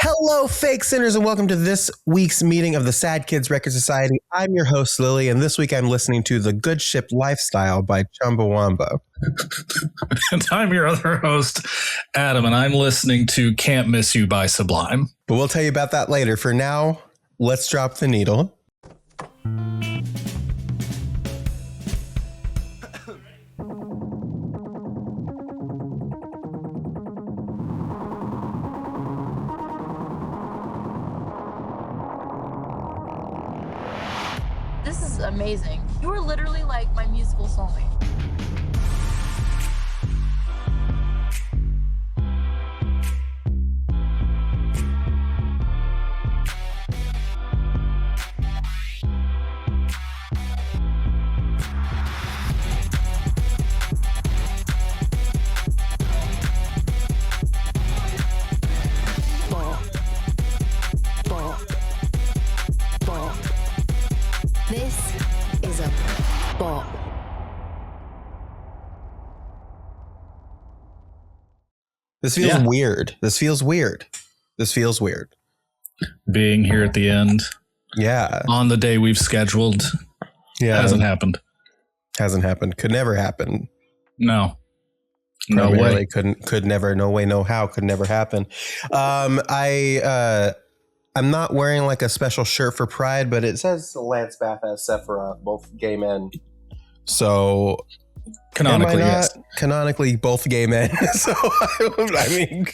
Hello, fake sinners, and welcome to this week's meeting of the Sad Kids Record Society. I'm your host, Lilli, and this week I'm listening to The Good Ship Lifestyle by Chumbawamba. And I'm your other host, Adam, and I'm listening to Can't Miss You by Sublime. But we'll tell you about that later. For now, let's drop the needle. This is amazing. You are literally like my musical soulmate. This is a bop. This feels weird. This feels weird. Being here at the end. Yeah. On the day we've scheduled. Yeah. Hasn't happened. Could never happen. No. No Primarily way. Could never. No way. No how. Could never happen. I'm not wearing like a special shirt for Pride, but it says Lance Bath as Sephiroth, both gay men. So Canonically, yes. Canonically, both gay men. So I mean,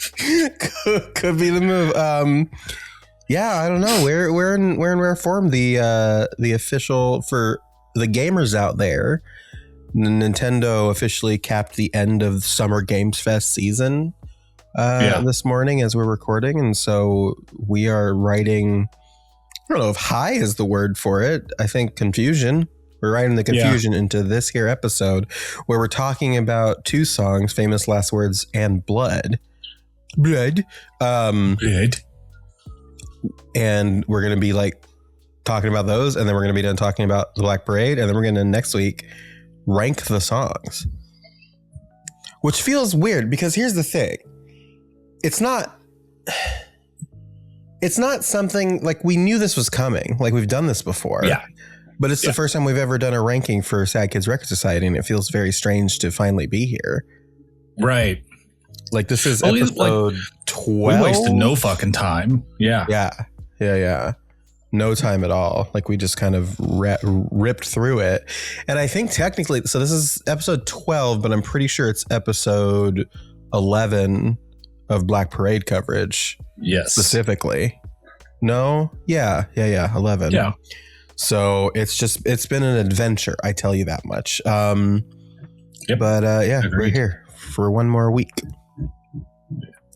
could be the move. Yeah, I don't know. We're in rare form. The official for the gamers out there. Nintendo officially capped the end of Summer Games Fest season this morning as we're recording, and so we are writing. I don't know if high is the word for it. I think confusion. We're writing the confusion into this here episode where we're talking about two songs, Famous Last Words and Blood. Blood. And we're going to be like talking about those, and then we're going to be done talking about the Black Parade, and then we're going to next week rank the songs. Which feels weird because here's the thing. It's not something like we knew this was coming. Like we've done this before. Yeah. But it's the first time we've ever done a ranking for Sad Kids Record Society, and it feels very strange to finally be here. Right. Like this is episode 12. We wasted no fucking time. Yeah. Yeah. No time at all. Like we just kind of ripped through it. And I think technically, so this is episode 12, but I'm pretty sure it's episode 11 of Black Parade coverage. Yes. Specifically. No? Yeah. 11. Yeah. So it's been an adventure. I tell you that much. But we're here for one more week.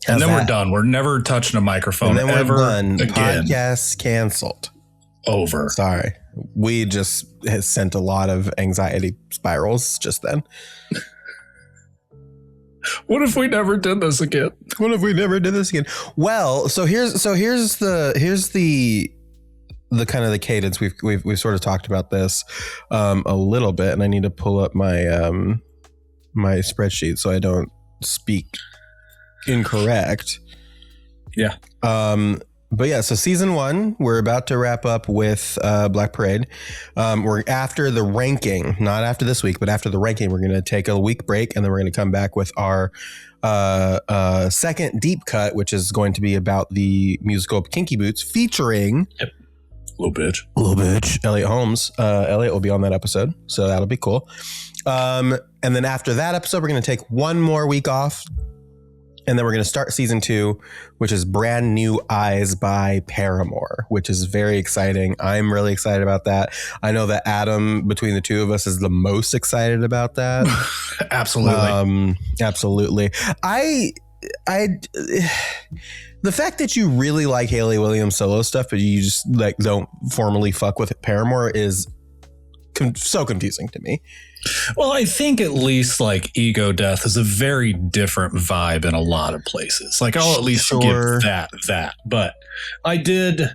And then we're done. We're never touching a microphone and then ever we're done. Again. Podcast canceled. Over. Sorry. We just has sent a lot of anxiety spirals just then. What if we never did this again? Well, so here's the kind of the cadence. We've sort of talked about this a little bit, and I need to pull up my my spreadsheet so I don't speak incorrect. Yeah. But yeah, so season 1, we're about to wrap up with Black Parade. We're after the ranking, not after this week, but after the ranking, we're going to take a week break, and then we're going to come back with our second deep cut, which is going to be about the musical Kinky Boots featuring Little bitch. Elliot Holmes. Elliot will be on that episode, so that'll be cool. And then after that episode, we're going to take one more week off. And then we're going to start season 2, which is Brand New Eyes by Paramore, which is very exciting. I'm really excited about that. I know that Adam, between the two of us, is the most excited about that. Absolutely. Absolutely. The fact that you really like Hayley Williams solo stuff, but you just like don't formally fuck with Paramore is so confusing to me. Well, I think at least like Ego Death is a very different vibe in a lot of places. Like I'll at least give that. But I did,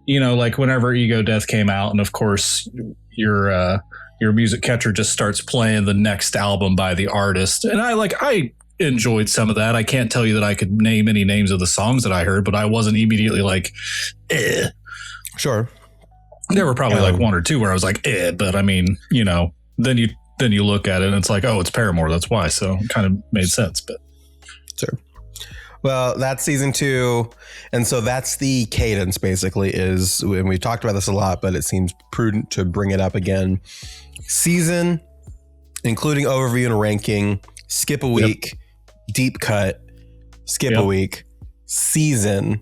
like whenever Ego Death came out, and of course your music catcher just starts playing the next album by the artist, and I enjoyed some of that. I can't tell you that I could name any names of the songs that I heard, but I wasn't immediately like, eh. Sure. There were probably like one or two where I was like, eh, but I mean, you know, then you look at it and it's like, oh, it's Paramore. That's why. So it kind of made sense, but sure. Well, that's season 2. And so that's the cadence basically is, and we've talked about this a lot, but it seems prudent to bring it up again. Season, including overview and ranking, skip a week, deep cut, skip a week, season,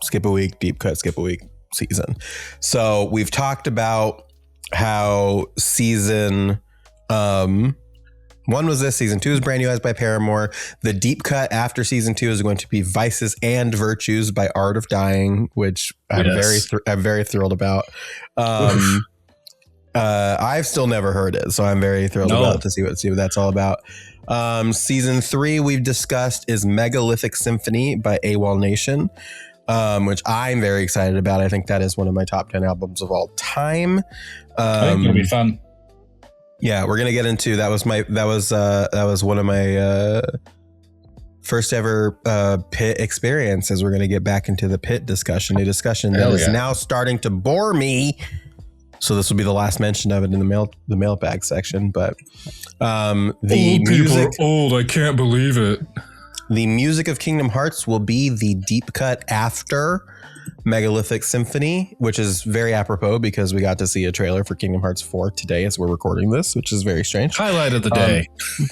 skip a week, deep cut, skip a week, season. So we've talked about how season, 1 was this, season 2 is Brand New Eyes by Paramore. The deep cut after season 2 is going to be Vices and Virtues by Art of Dying, which I'm very thrilled about. I've still never heard it, so I'm very thrilled about to see what that's all about. Season 3 we've discussed is Megalithic Symphony by AWOL Nation, which I'm very excited about. I think that is one of my top 10 albums of all time. I think it'll be fun. Yeah, we're gonna get into that was one of my first ever Pit experiences. We're gonna get back into the Pit discussion, a discussion that is now starting to bore me. So this will be the last mention of it in the mailbag section. But the old people music are old. I can't believe it. The music of Kingdom Hearts will be the deep cut after Megalithic Symphony, which is very apropos because we got to see a trailer for Kingdom Hearts 4 today as we're recording this, which is very strange. Highlight of the day.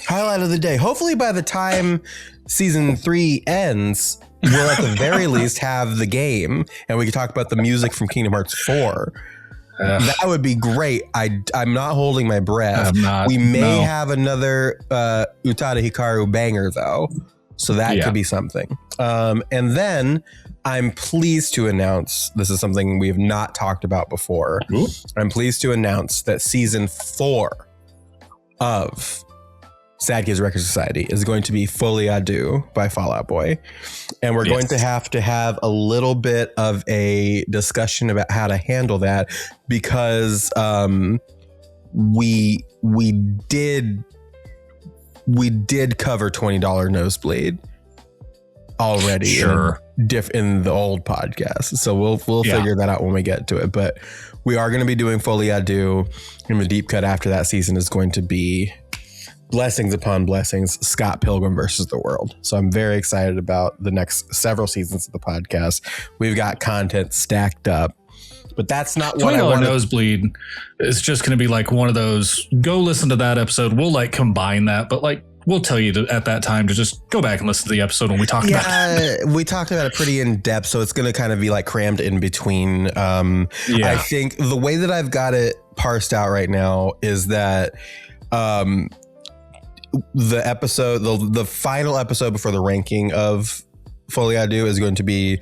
Highlight of the day. Hopefully by the time season 3 ends, we'll at the very least have the game and we can talk about the music from Kingdom Hearts 4. That would be great. I'm not holding my breath. We may have another Utada Hikaru banger though. So that could be something. And then I'm pleased to announce, this is something we have not talked about before. Ooh. I'm pleased to announce that season 4 of Sad Kids Record Society is going to be Folie à Deux by Fall Out Boy. And we're going to have a little bit of a discussion about how to handle that because we did cover $20 Nosebleed already in the old podcast. So we'll figure that out when we get to it. But we are going to be doing Folie à Deux, and the deep cut after that season is going to be Blessings Upon Blessings, Scott Pilgrim versus the World. So I'm very excited about the next several seasons of the podcast. We've got content stacked up. But that's not what I want. Nosebleed is just going to be like one of those, go listen to that episode. We'll like combine that, but like we'll tell you at that time to just go back and listen to the episode when we talk about it. We talked about it pretty in depth, so it's going to kind of be like crammed in between. I think the way that I've got it parsed out right now is that the episode, the final episode before the ranking of Folie à Deux is going to be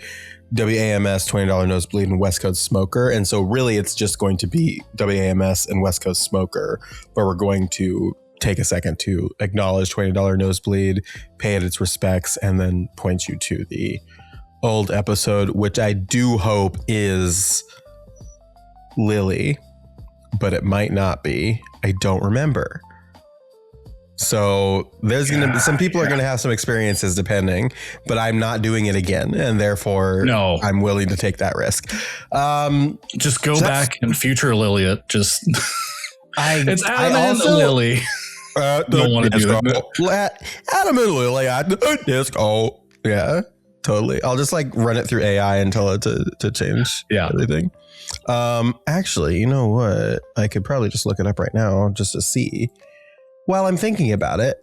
WAMS, $20 Nosebleed, and West Coast Smoker. And so really it's just going to be WAMS and West Coast Smoker, but we're going to take a second to acknowledge $20 Nosebleed, pay it its respects, and then point you to the old episode, which I do hope is Lilli, but it might not be. I don't remember. So there's going to be some people are going to have some experiences depending, but I'm not doing it again. And therefore I'm willing to take that risk. Just go back and future Lilli it. Just it's Adam and Lilli. Don't want to do it. Adam and Lilli at the disco. Yeah, totally. I'll just like run it through AI and tell it to change everything. Actually, you know what? I could probably just look it up right now just to see. While I'm thinking about it,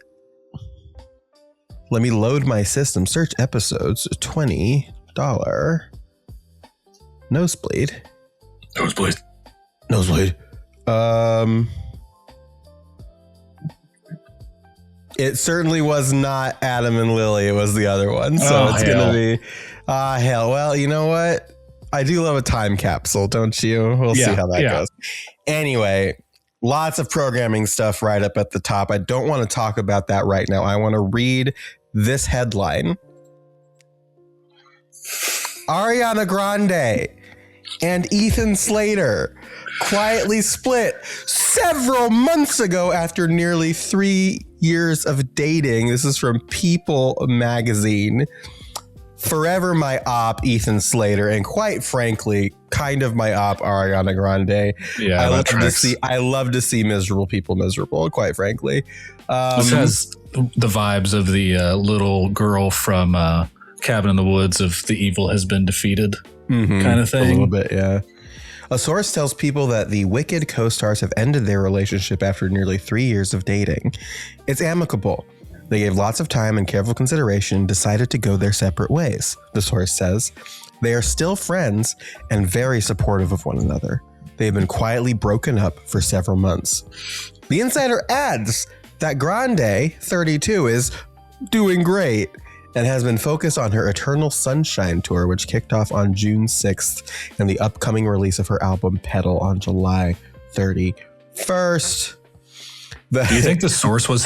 let me load my system. Search episodes, $20 Nosebleed. It certainly was not Adam and Lilli. It was the other one. So it's going to be, hell. Well, you know what? I do love a time capsule, don't you? We'll see how that goes. Anyway. Lots of programming stuff right up at the top. I don't want to talk about that right now. I want to read this headline. Ariana Grande and Ethan Slater quietly split several months ago after nearly 3 years of dating. This is from People magazine. Forever my op, Ethan Slater, and quite frankly, kind of my op, Ariana Grande. Yeah, I love to see miserable people miserable, quite frankly. This has the vibes of the little girl from Cabin in the Woods of The Evil Has Been Defeated kind of thing. A little bit, yeah. A source tells People that the Wicked co-stars have ended their relationship after nearly 3 years of dating. It's amicable. They gave lots of time and careful consideration, decided to go their separate ways, the source says. They are still friends and very supportive of one another. They have been quietly broken up for several months. The insider adds that Grande, 32, is doing great and has been focused on her Eternal Sunshine tour, which kicked off on June 6th, and the upcoming release of her album Petal on July 31st. Do you think the source was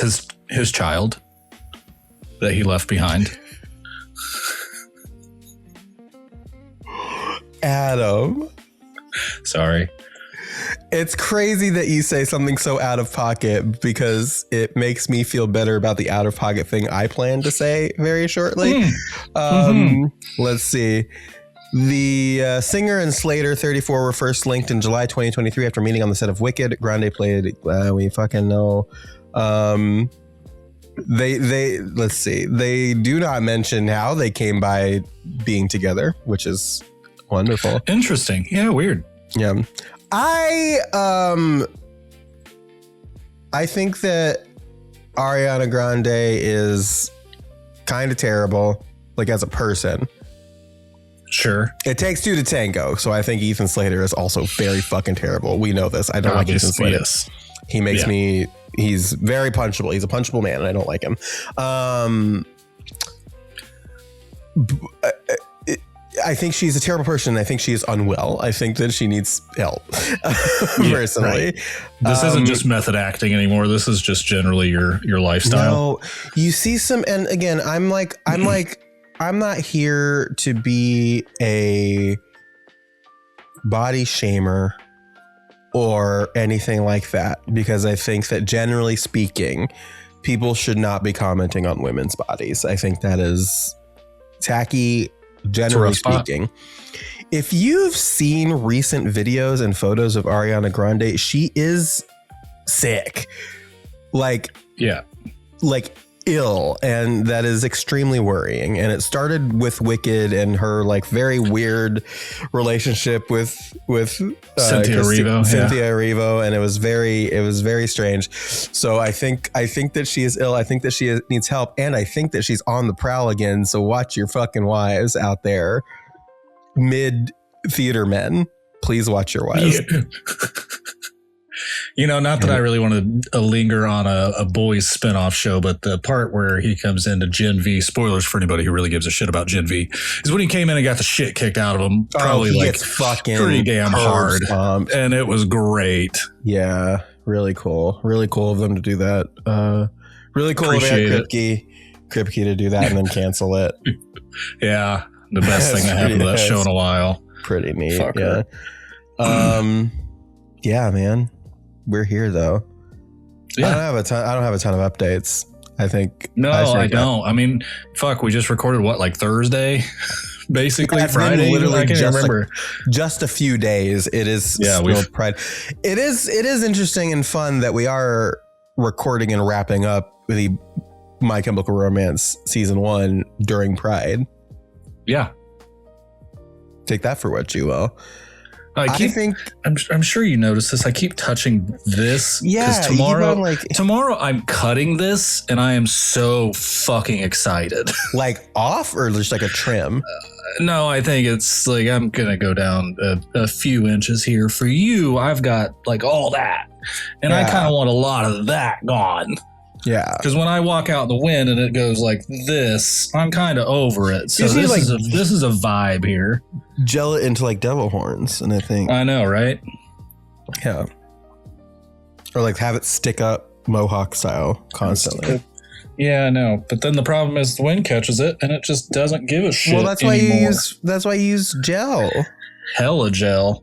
his child that he left behind? Adam. Sorry. It's crazy that you say something so out of pocket because it makes me feel better about the out of pocket thing I plan to say very shortly. Let's see. The singer and Slater, 34, were first linked in July 2023 after meeting on the set of Wicked. Grande played, we fucking know. They let's see. They do not mention how they came by being together, which is wonderful. Interesting. Yeah, weird. Yeah. I think that Ariana Grande is kind of terrible, like as a person. Sure. It takes two to tango, so I think Ethan Slater is also very fucking terrible. We know this. I don't like Ethan Slater. Yes. He makes me, he's very punchable. He's a punchable man, and I don't like him. I think she's a terrible person. I think she is unwell. I think that she needs help, personally. Right. This isn't just method acting anymore. This is just generally your lifestyle. No, you see some, and again, I'm not here to be a body shamer or anything like that, because I think that generally speaking, people should not be commenting on women's bodies. I think that is tacky. Generally speaking, if you've seen recent videos and photos of Ariana Grande, she is sick, like ill, and that is extremely worrying. And it started with Wicked and her like very weird relationship with Cynthia Erivo, and it was very strange. So I think that she is ill. I think that she needs help, and I think that she's on the prowl again. So watch your fucking wives out there, mid theater men. Please watch your wives. Yeah. You know, not that I really want to linger on a boys spinoff show, but the part where he comes into Gen V, spoilers for anybody who really gives a shit about Gen V, is when he came in and got the shit kicked out of him. Probably like fucking pretty damn hard. Pumped. And it was great. Yeah, really cool. Really cool of them to do that. Really cool of Kripke to do that and then cancel it. Yeah, the best thing that happened to that show in a while. Pretty neat. Fucker. Yeah. Yeah, man. We're here though. Yeah. I don't have a ton of updates. I think. No, I don't. I mean, fuck, we just recorded what, like Thursday? Basically Friday. Literally I can't remember. Just a few days. It is still Pride. It is interesting and fun that we are recording and wrapping up the My Chemical Romance season 1 during Pride. Yeah. Take that for what you will. I'm sure you noticed this. I keep touching this. Yeah. Tomorrow I'm cutting this and I am so fucking excited. Like off or just like a trim? No, I think it's like I'm going to go down a few inches here. For you, I've got like all that. And I kind of want a lot of that gone. Yeah. Because when I walk out in the wind and it goes like this, I'm kind of over it. So this is a vibe here. Gel it into like devil horns, and I know, right? Yeah. Or like have it stick up mohawk style constantly. Yeah, I know. But then the problem is the wind catches it and it just doesn't give a shit. Well, that's why you use gel. Hella gel.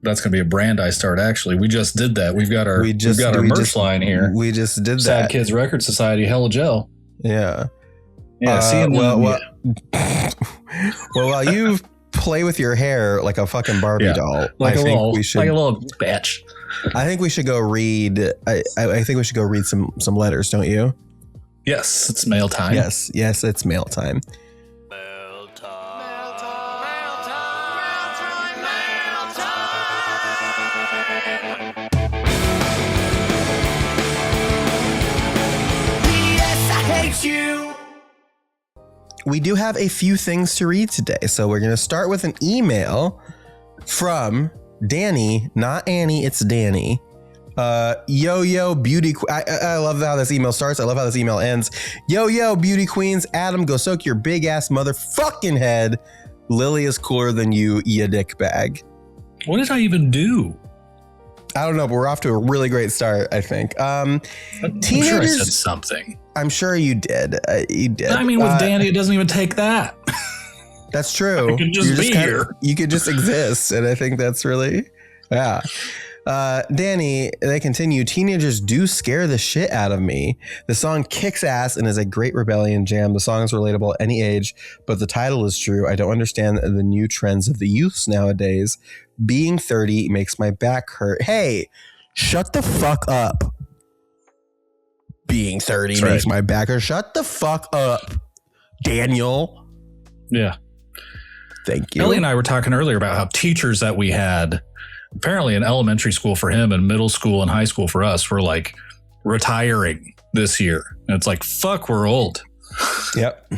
That's going to be a brand I start. Actually, we just did that. We've got our merch line here. We just did that. Sad Kids Record Society, Hella Gel. Yeah. Yeah. Well, while you play with your hair like a fucking Barbie doll, like a little bitch. I think we should go read. I think we should go read some letters, don't you? Yes, it's mail time. Yes, it's mail time. We do have a few things to read today, so we're going to start with an email from Danny, not Annie, it's Danny. Yo, beauty. I love how this email starts. I love how this email ends. Yo, beauty queens. Adam, go soak your big ass motherfucking head. Lilli is cooler than you, dick bag. What did I even do? I don't know, but we're off to a really great start, I think. I'm sure I said something. I'm sure you did. You did. I mean, with Danny, it doesn't even take that. That's true. I could just be here. You could just exist. And I think that's really, yeah. Danny, they continue. Teenagers do scare the shit out of me. The song kicks ass and is a great rebellion jam. The song is relatable at any age, but the title is true. I don't understand the new trends of the youths nowadays. Being 30 makes my back hurt. Hey, shut the fuck up. Being 30 makes my back hurt. Shut the fuck up, Daniel. Yeah. Thank you. Ellie and I were talking earlier about how teachers that we had, apparently in elementary school for him and middle school and high school for us, were like retiring this year. And it's like, fuck, we're old. Yep.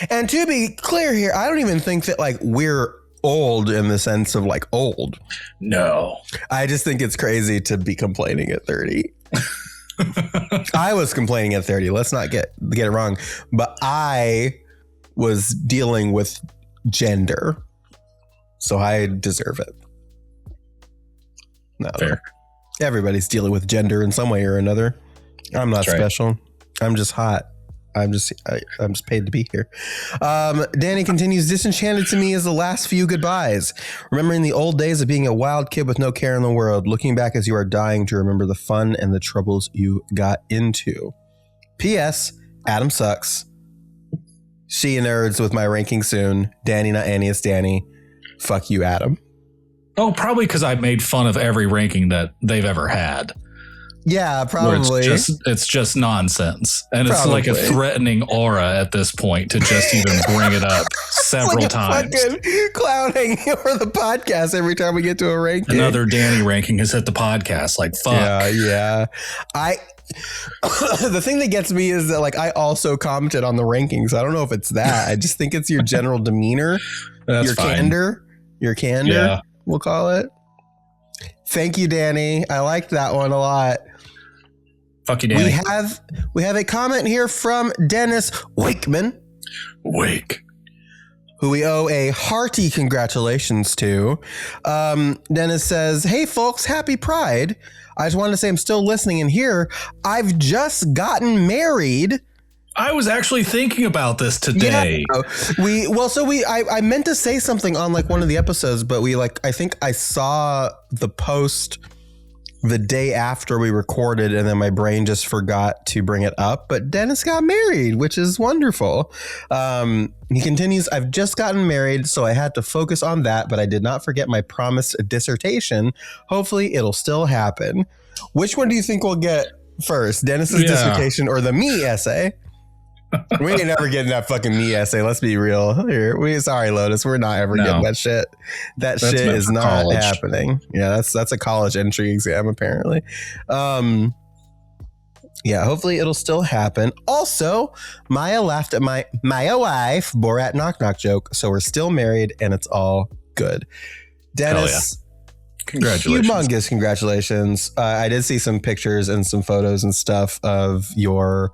And to be clear here, I don't even think that like we're old in the sense of like old. No. I just think it's crazy to be complaining at 30. I was complaining at 30. Let's not get it wrong. But I was dealing with gender. So I deserve it. No, fair. Everybody's dealing with gender in some way or another. I'm not special. I'm just hot. I'm just paid to be here. Danny continues, disenchanted to me is the last few goodbyes. Remembering the old days of being a wild kid with no care in the world. Looking back as you are dying to remember the fun and the troubles you got into. P.S. Adam sucks. See you nerds with my ranking soon. Danny, not Annie, it's Danny. Fuck you, Adam. Oh, probably because I made fun of every ranking that they've ever had. Yeah, probably. It's just nonsense. And it's like a threatening aura at this point to just even bring it up several times. Fucking clowning over the podcast every time we get to a ranking. Another Danny ranking has hit the podcast. Like, fuck. Yeah. The thing that gets me is that like I also commented on the rankings. I don't know if it's that. I just think it's your general demeanor. That's your fine. candor. Your candor, yeah. We'll call it. Thank you, Danny. I liked that one a lot. Fuck you, Danny. We have a comment here from Dennis Wakeman. Who we owe a hearty congratulations to. Dennis says, hey folks, happy Pride. I just wanted to say I'm still listening and here. I've just gotten married. I was actually thinking about this today. Yeah. I meant to say something on like one of the episodes, but I think I saw the post the day after we recorded and then my brain just forgot to bring it up. But Dennis got married, which is wonderful. He continues, I've just gotten married, so I had to focus on that, but I did not forget my promised dissertation. Hopefully it'll still happen. Which one do you think we'll get first? Dennis's dissertation or the me essay? We ain't never getting that fucking me essay. Let's be real here. Sorry, Lotus. We're not ever getting that shit. That's shit is not happening. Yeah, that's a college entry exam apparently. Yeah, hopefully it'll still happen. Also, Maya laughed at my wife Borat knock knock joke, so we're still married and it's all good. Dennis, congratulations. Humongous congratulations. I did see some pictures and some photos and stuff of your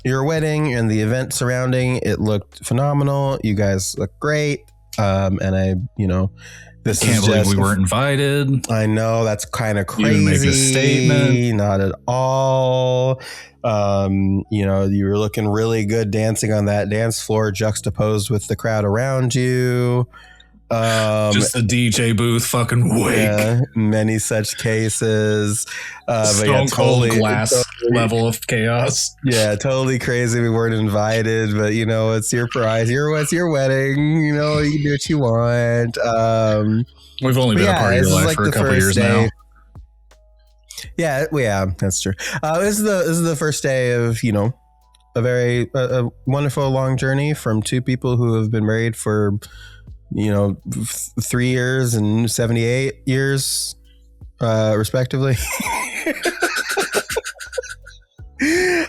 wedding and the event surrounding. It looked phenomenal. You guys look great. And this can't believe we weren't invited. I know, that's kind of crazy. You make a statement. Not at all. You were looking really good dancing on that dance floor, juxtaposed with the crowd around you. Just the DJ booth fucking wake. Yeah, many such cases. Stone cold glass level of chaos. Yeah, totally crazy. We weren't invited, but it's your prize. It's your wedding. You can do what you want. We've only been a part of your life for a couple years now. Yeah, that's true. This is the first day of a very wonderful long journey from two people who have been married for 3 years and 78 years, respectively.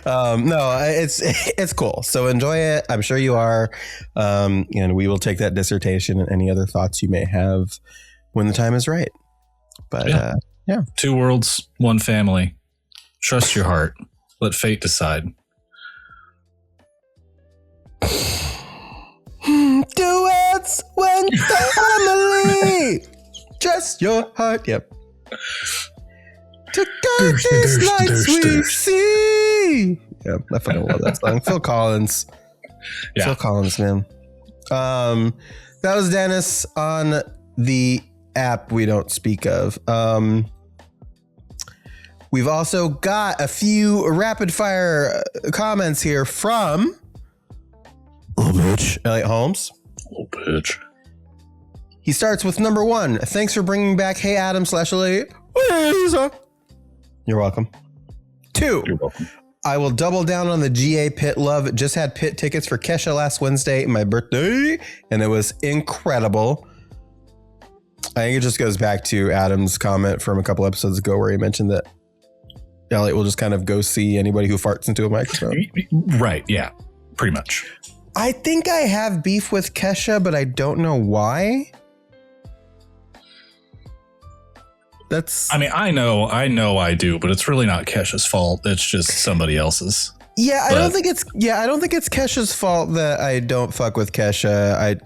No, it's cool. So enjoy it. I'm sure you are. And we will take that dissertation and any other thoughts you may have when the time is right. But yeah. 2 worlds, 1 family. Trust your heart. Let fate decide. Duets when family. Trust your heart. Yep. To guide these lights we see. Yeah, I fucking love that song. Phil Collins. Yeah. Phil Collins, man. That was Dennis on the app we don't speak of. We've also got a few rapid fire comments here from little bitch Elliot Holmes. Little bitch. He starts with number 1. Thanks for bringing back Hey Adam /Elliot. You're welcome. 2. You're welcome. I will double down on the GA Pit love. Just had Pit tickets for Kesha last Wednesday, my birthday, and it was incredible. I think it just goes back to Adam's comment from a couple episodes ago where he mentioned that Elliot will just kind of go see anybody who farts into a microphone. Right. Yeah. Pretty much. I think I have beef with Kesha, but I don't know why. I know I do, but it's really not Kesha's fault. It's just somebody else's. Yeah, I don't think it's Kesha's fault that I don't fuck with Kesha.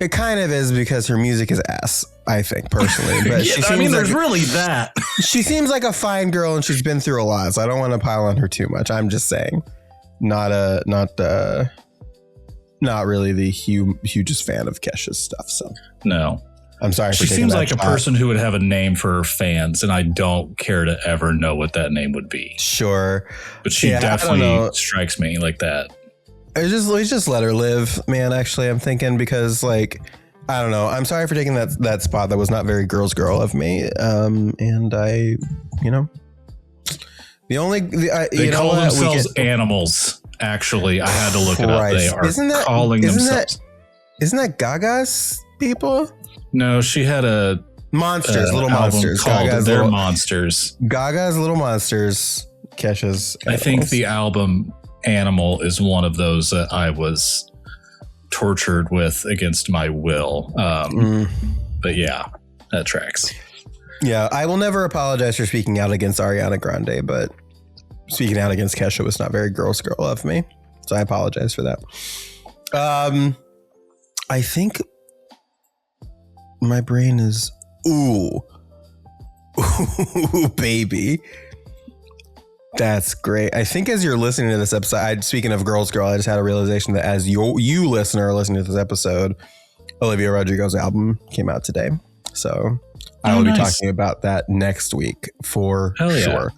It kind of is because her music is ass, I think, personally. But there's really that. She seems like a fine girl and she's been through a lot, so I don't want to pile on her too much. I'm just saying. Not really the hugest fan of Kesha's stuff. So no, I'm sorry. She seems like a person who would have a name for her fans, and I don't care to ever know what that name would be. Sure, but she definitely strikes me like that. We just let her live, man. Actually, I'm thinking because I don't know. I'm sorry for taking that spot. That was not very girl of me. And I, they call themselves animals. Actually, I had to look it up. They are calling themselves. Isn't that Gaga's people? No, she had a monsters, little monsters. Gaga's They're monsters. Gaga's little monsters. Kesha's animals. I think the album Animal is one of those that I was tortured with against my will. But yeah, that tracks. Yeah, I will never apologize for speaking out against Ariana Grande, but speaking out against Kesha was not very girl of me. So I apologize for that. I think my brain is ooh, baby. That's great. I think as you're listening to this episode, speaking of girl, I just had a realization that as you listener are listening to this episode, Olivia Rodrigo's album came out today. So I will be talking about that next week for sure.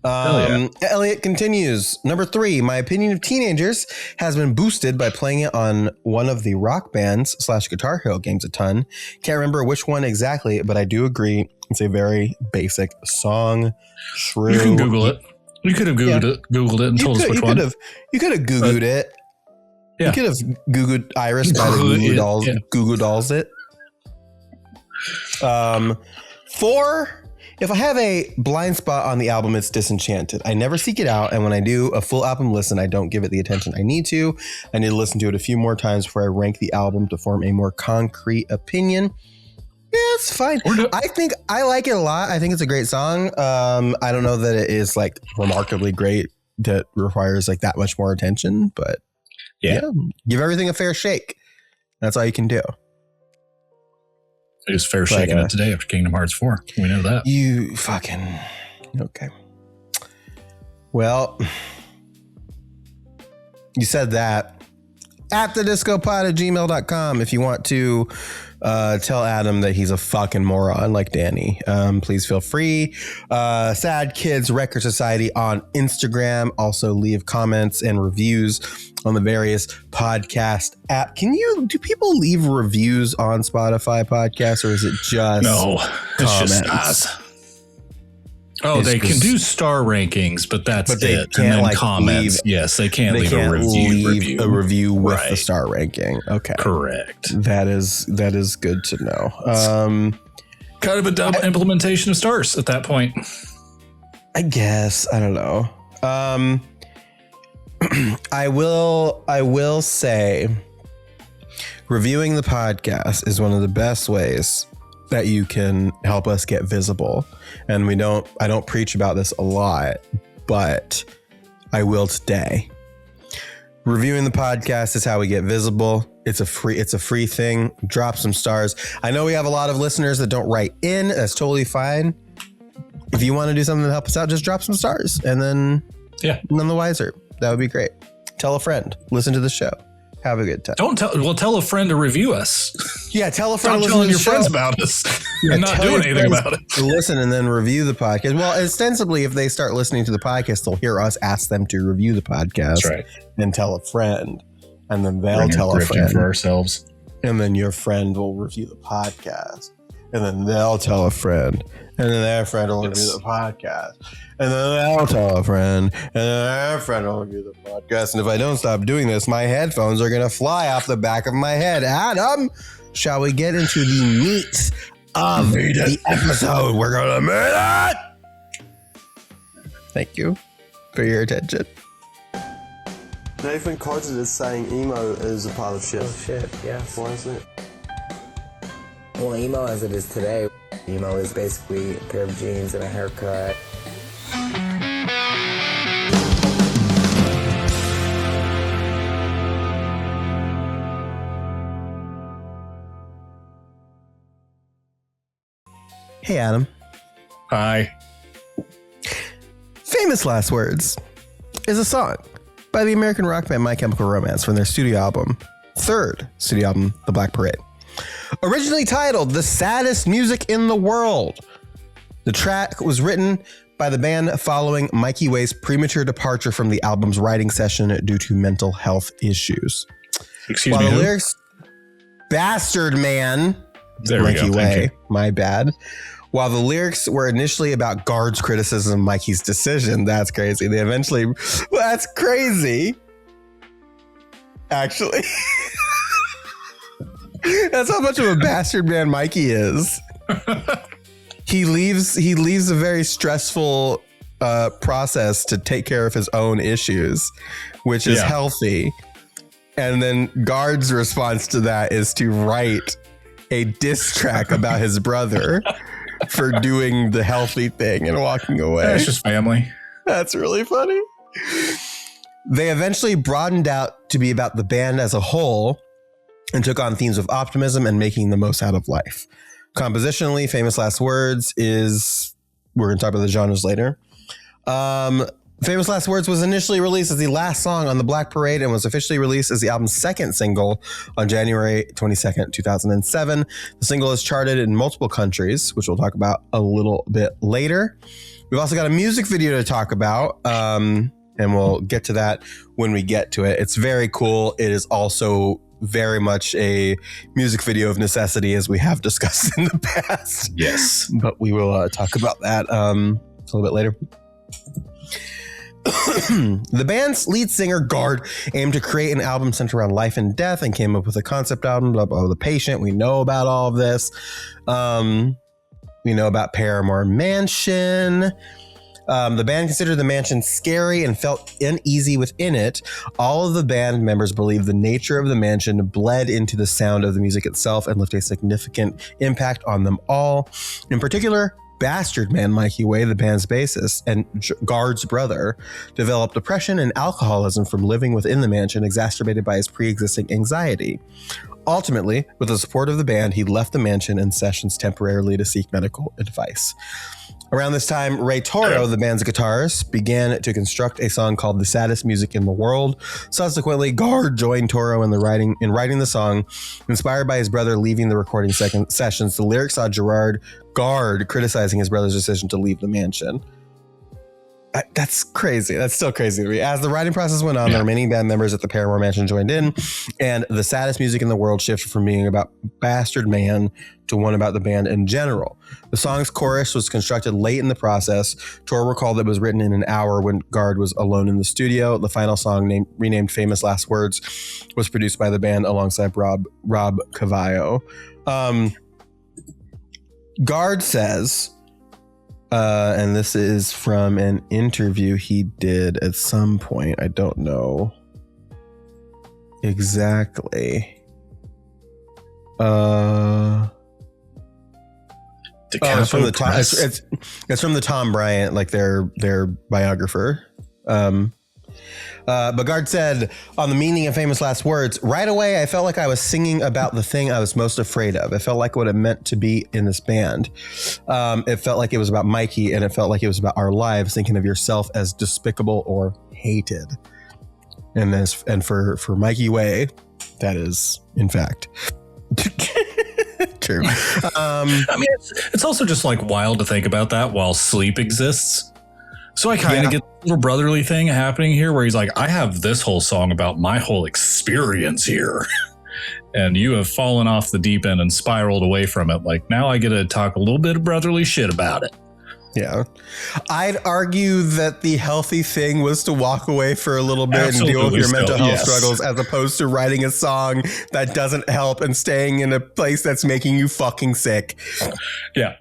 Elliot continues. Number 3, my opinion of teenagers has been boosted by playing it on one of the Rock Band's / Guitar Hero games a ton. Can't remember which one exactly, but I do agree. It's a very basic song. True. You can Google it. You could have Googled it and told us which one. You could have Googled it. Yeah. You could have Googled Iris by the Google Dolls. Yeah. Google Dolls it. 4. If I have a blind spot on the album, it's Disenchanted. I never seek it out, and when I do a full album listen, I don't give it the attention I need to. I need to listen to it a few more times before I rank the album to form a more concrete opinion. Yeah, it's fine. I think I like it a lot. I think it's a great song. I don't know that it is remarkably great that requires that much more attention, but yeah, give everything a fair shake. That's all you can do. It was fair shaking it today after Kingdom Hearts 4. We know that. You fucking okay. Well, you said that. @thediscopod@gmail.com if you want to tell Adam that he's a fucking moron like Danny. Please feel free. Sad Kids Record Society on Instagram. Also leave comments and reviews on the various podcast app. Do people leave reviews on Spotify podcasts, or is it just no? It's comments? just us. Oh, they can do star rankings, but that's it. Can't, and then comments. Yes, they can't leave a review. A review with the star ranking. Okay, correct. That is good to know. Kind of a dumb implementation of stars at that point. I guess. I don't know. I will say, reviewing the podcast is one of the best ways that you can help us get visible. And I don't preach about this a lot, but I will today. Reviewing the podcast is how we get visible. It's a free thing. Drop some stars. I know we have a lot of listeners that don't write in. That's totally fine. If you want to do something to help us out, just drop some stars, and then none the wiser. That would be great. Tell a friend. Listen to the show. Have a good time. Tell a friend to review us. Yeah, tell a friend. Stop telling your friends about us and not doing anything about it. Listen and then review the podcast. Well, ostensibly, if they start listening to the podcast, they'll hear us ask them to review the podcast. That's right. And tell a friend, and then they'll tell a friend for ourselves. And then your friend will review the podcast, and then they'll tell a friend, and then their friend will review the podcast. And then they'll tell a friend, and then their friend will review the podcast. And if I don't stop doing this, my headphones are going to fly off the back of my head. Adam, shall we get into the meat of the episode? We're going to meet it. Thank you for your attention. Nathan quoted as saying emo is a pile of shit. Oh shit, yes. Why is it? Well, emo as it is today, emo is basically a pair of jeans and a haircut. Hey, Adam. Hi. Famous Last Words is a song by the American rock band My Chemical Romance from their third studio album, The Black Parade. Originally titled The Saddest Music in the World, the track was written by the band following Mikey Way's premature departure from the album's writing session due to mental health issues. Excuse me. The lyrics, Bastard Man, there Mikey we go. Way, my bad. While the lyrics were initially about GARD's criticism of Mikey's decision, that's crazy. That's crazy. Actually, that's how much of a bastard man Mikey is. He leaves a very stressful process to take care of his own issues, which is healthy. And then GARD's response to that is to write a diss track about his brother for doing the healthy thing and walking away. It's just family. That's really funny. They eventually broadened out to be about the band as a whole and took on themes of optimism and making the most out of life. Compositionally, Famous Last Words we're going to talk about the genres later. Famous Last Words was initially released as the last song on The Black Parade and was officially released as the album's second single on January 22nd, 2007. The single is charted in multiple countries, which we'll talk about a little bit later. We've also got a music video to talk about, and we'll get to that when we get to it. It's very cool. It is also very much a music video of necessity, as we have discussed in the past. Yes. But we will talk about that a little bit later. The band's lead singer, GARD, aimed to create an album centered around life and death and came up with a concept album, blah, blah, blah, The Patient. We know about all of this. We know about Paramore Mansion. The band considered the mansion scary and felt uneasy within it. All of the band members believed the nature of the mansion bled into the sound of the music itself and left a significant impact on them all. In particular, Bastard Man Mikey Way, the band's bassist, and GARD's brother, developed depression and alcoholism from living within the mansion, exacerbated by his pre-existing anxiety. Ultimately, with the support of the band, he left the mansion and sessions temporarily to seek medical advice. Around this time, Ray Toro, the band's guitarist, began to construct a song called "The Saddest Music in the World." Subsequently, GARD joined Toro in writing the song. Inspired by his brother leaving the recording sessions, the lyrics saw Gerard GARD criticizing his brother's decision to leave the mansion. That's crazy. That's still crazy to me. As the writing process went on, the remaining band members at the Paramore Mansion joined in, and The Saddest Music in the World shifted from being about Bastard Man to one about the band in general. The song's chorus was constructed late in the process. Tor recalled that it was written in an hour when GARD was alone in the studio. The final song, renamed Famous Last Words, was produced by the band alongside Rob Cavallo. GARD says... and this is from an interview he did at some point. I don't know exactly. It's from the Tom Bryant, like their biographer. But GARD said, on the meaning of Famous Last Words, right away, I felt like I was singing about the thing I was most afraid of. It felt like what it meant to be in this band. It felt like it was about Mikey, and it felt like it was about our lives, thinking of yourself as despicable or hated. And for Mikey Way, that is, in fact, true. I mean, it's also just like wild to think about that while sleep exists. So I kind of get the little brotherly thing happening here where he's like, I have this whole song about my whole experience here. And you have fallen off the deep end and spiraled away from it. Like, now I get to talk a little bit of brotherly shit about it. Yeah. I'd argue that the healthy thing was to walk away for a little bit and deal with your mental health struggles, as opposed to writing a song that doesn't help and staying in a place that's making you fucking sick. Yeah.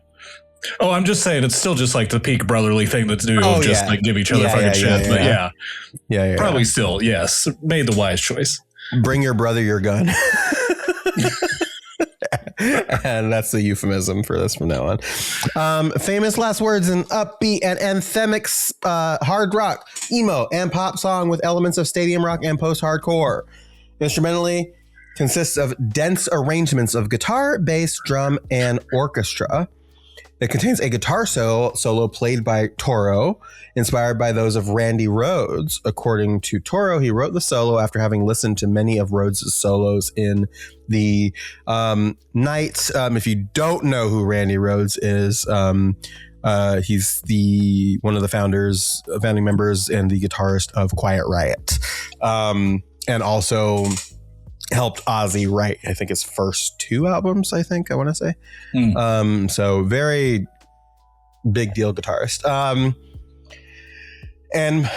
Oh, I'm just saying it's still just like the peak brotherly thing to do. Like give each other fucking shit. But probably still, yes, made the wise choice. Bring your brother your gun. And that's the euphemism for this from now on. Famous Last Words, an upbeat and anthemic hard rock, emo, and pop song with elements of stadium rock and post-hardcore. Instrumentally consists of dense arrangements of guitar, bass, drum, and orchestra. It contains a guitar solo played by Toro, inspired by those of Randy Rhoads. According to Toro, he wrote the solo after having listened to many of Rhoads' solos in the Nights. If you don't know who Randy Rhoads is, he's one of the founding members and the guitarist of Quiet Riot, and also helped Ozzy write, I think, his first 2 albums, I want to say. So very big deal guitarist. And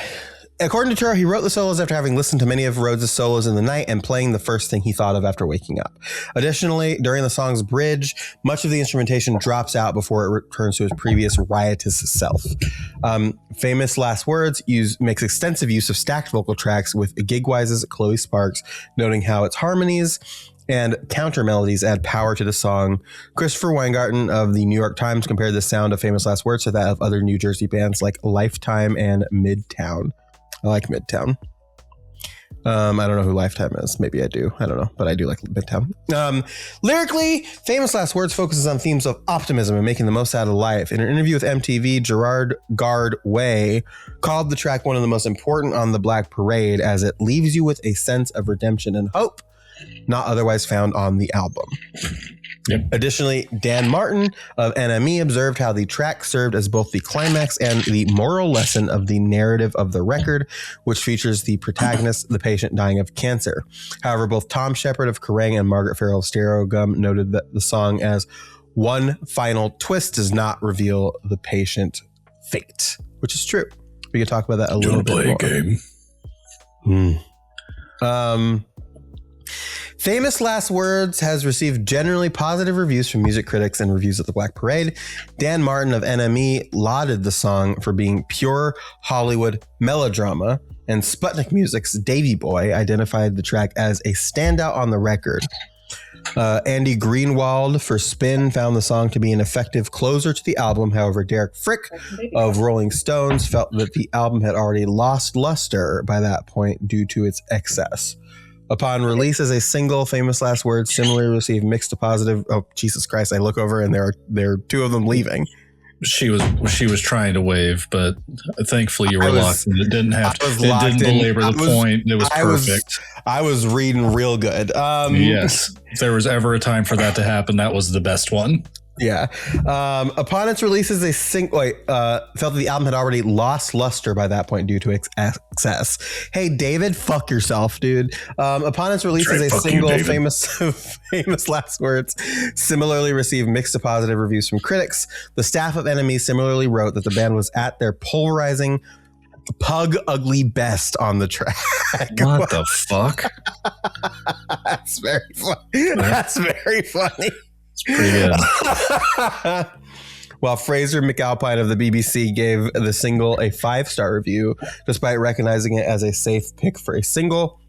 according to Turo, he wrote the solos after having listened to many of Rhoads' solos in the night and playing the first thing he thought of after waking up. Additionally, during the song's bridge, much of the instrumentation drops out before it returns to his previous riotous self. Famous Last Words makes extensive use of stacked vocal tracks with Gigwise's Chloe Sparks, noting how its harmonies and counter melodies add power to the song. Christopher Weingarten of the New York Times compared the sound of Famous Last Words to that of other New Jersey bands like Lifetime and Midtown. I like Midtown. I don't know who Lifetime is. Maybe I do. I don't know, but I do like Midtown. Lyrically, Famous Last Words focuses on themes of optimism and making the most out of life. In an interview with MTV, Gerard GARD Way called the track one of the most important on the Black Parade, as it leaves you with a sense of redemption and hope not otherwise found on the album. Yep. Additionally, Dan Martin of NME observed how the track served as both the climax and the moral lesson of the narrative of the record, which features the protagonist, the patient dying of cancer. However, both Tom Shepard of Kerrang and Margaret Farrell of Stereogum noted that the song as one final twist does not reveal the patient fate, which is true. We can talk about that a little bit more. Play a game. Famous Last Words has received generally positive reviews from music critics and reviews at the Black Parade. Dan Martin of NME lauded the song for being pure Hollywood melodrama, and Sputnik Music's Davey Boy identified the track as a standout on the record. Andy Greenwald for Spin found the song to be an effective closer to the album. However, Derek Frick of Rolling Stones felt that the album had already lost luster by that point due to its excess. Upon release as a single, Famous Last Words similarly received mixed to positive. Oh, Jesus Christ. I look over and there are 2 of them leaving. She was trying to wave, but thankfully you were locked in. It didn't have to. It didn't belabor the point. It was perfect. I was reading real good. Yes. If there was ever a time for that to happen, that was the best one. Yeah. Upon its release as a single, felt that the album had already lost luster by that point due to excess. Hey, David, fuck yourself, dude. Upon its release as a single, famous last words similarly received mixed to positive reviews from critics. The staff of Enemy similarly wrote that the band was at their polarizing pug ugly best on the track. What the fuck? That's very funny. That's very funny. Pretty good. While Fraser McAlpine of the BBC gave the single a 5-star review, despite recognizing it as a safe pick for a single.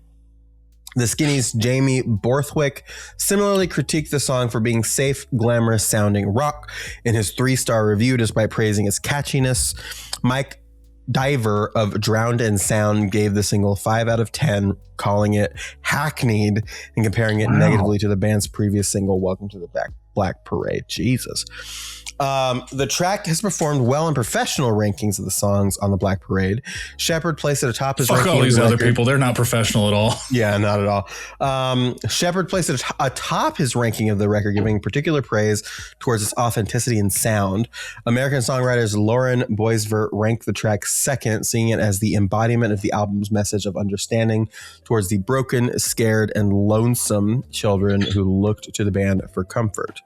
The Skinny's Jamie Borthwick similarly critiqued the song for being safe, glamorous sounding rock in his 3-star review, despite praising its catchiness. Mike Diver of Drowned in Sound gave the single 5 out of 10, calling it hackneyed and comparing it negatively to the band's previous single, Welcome to the Black Parade. Jesus. The track has performed well in professional rankings of the songs on the Black Parade. Shepard placed it atop his ranking. Fuck all these other people. They're not professional at all. Yeah, not at all. Shepard placed it atop his ranking of the record, giving particular praise towards its authenticity and sound. American songwriters Lauren Boisvert ranked the track second, seeing it as the embodiment of the album's message of understanding towards the broken, scared, and lonesome children who looked to the band for comfort.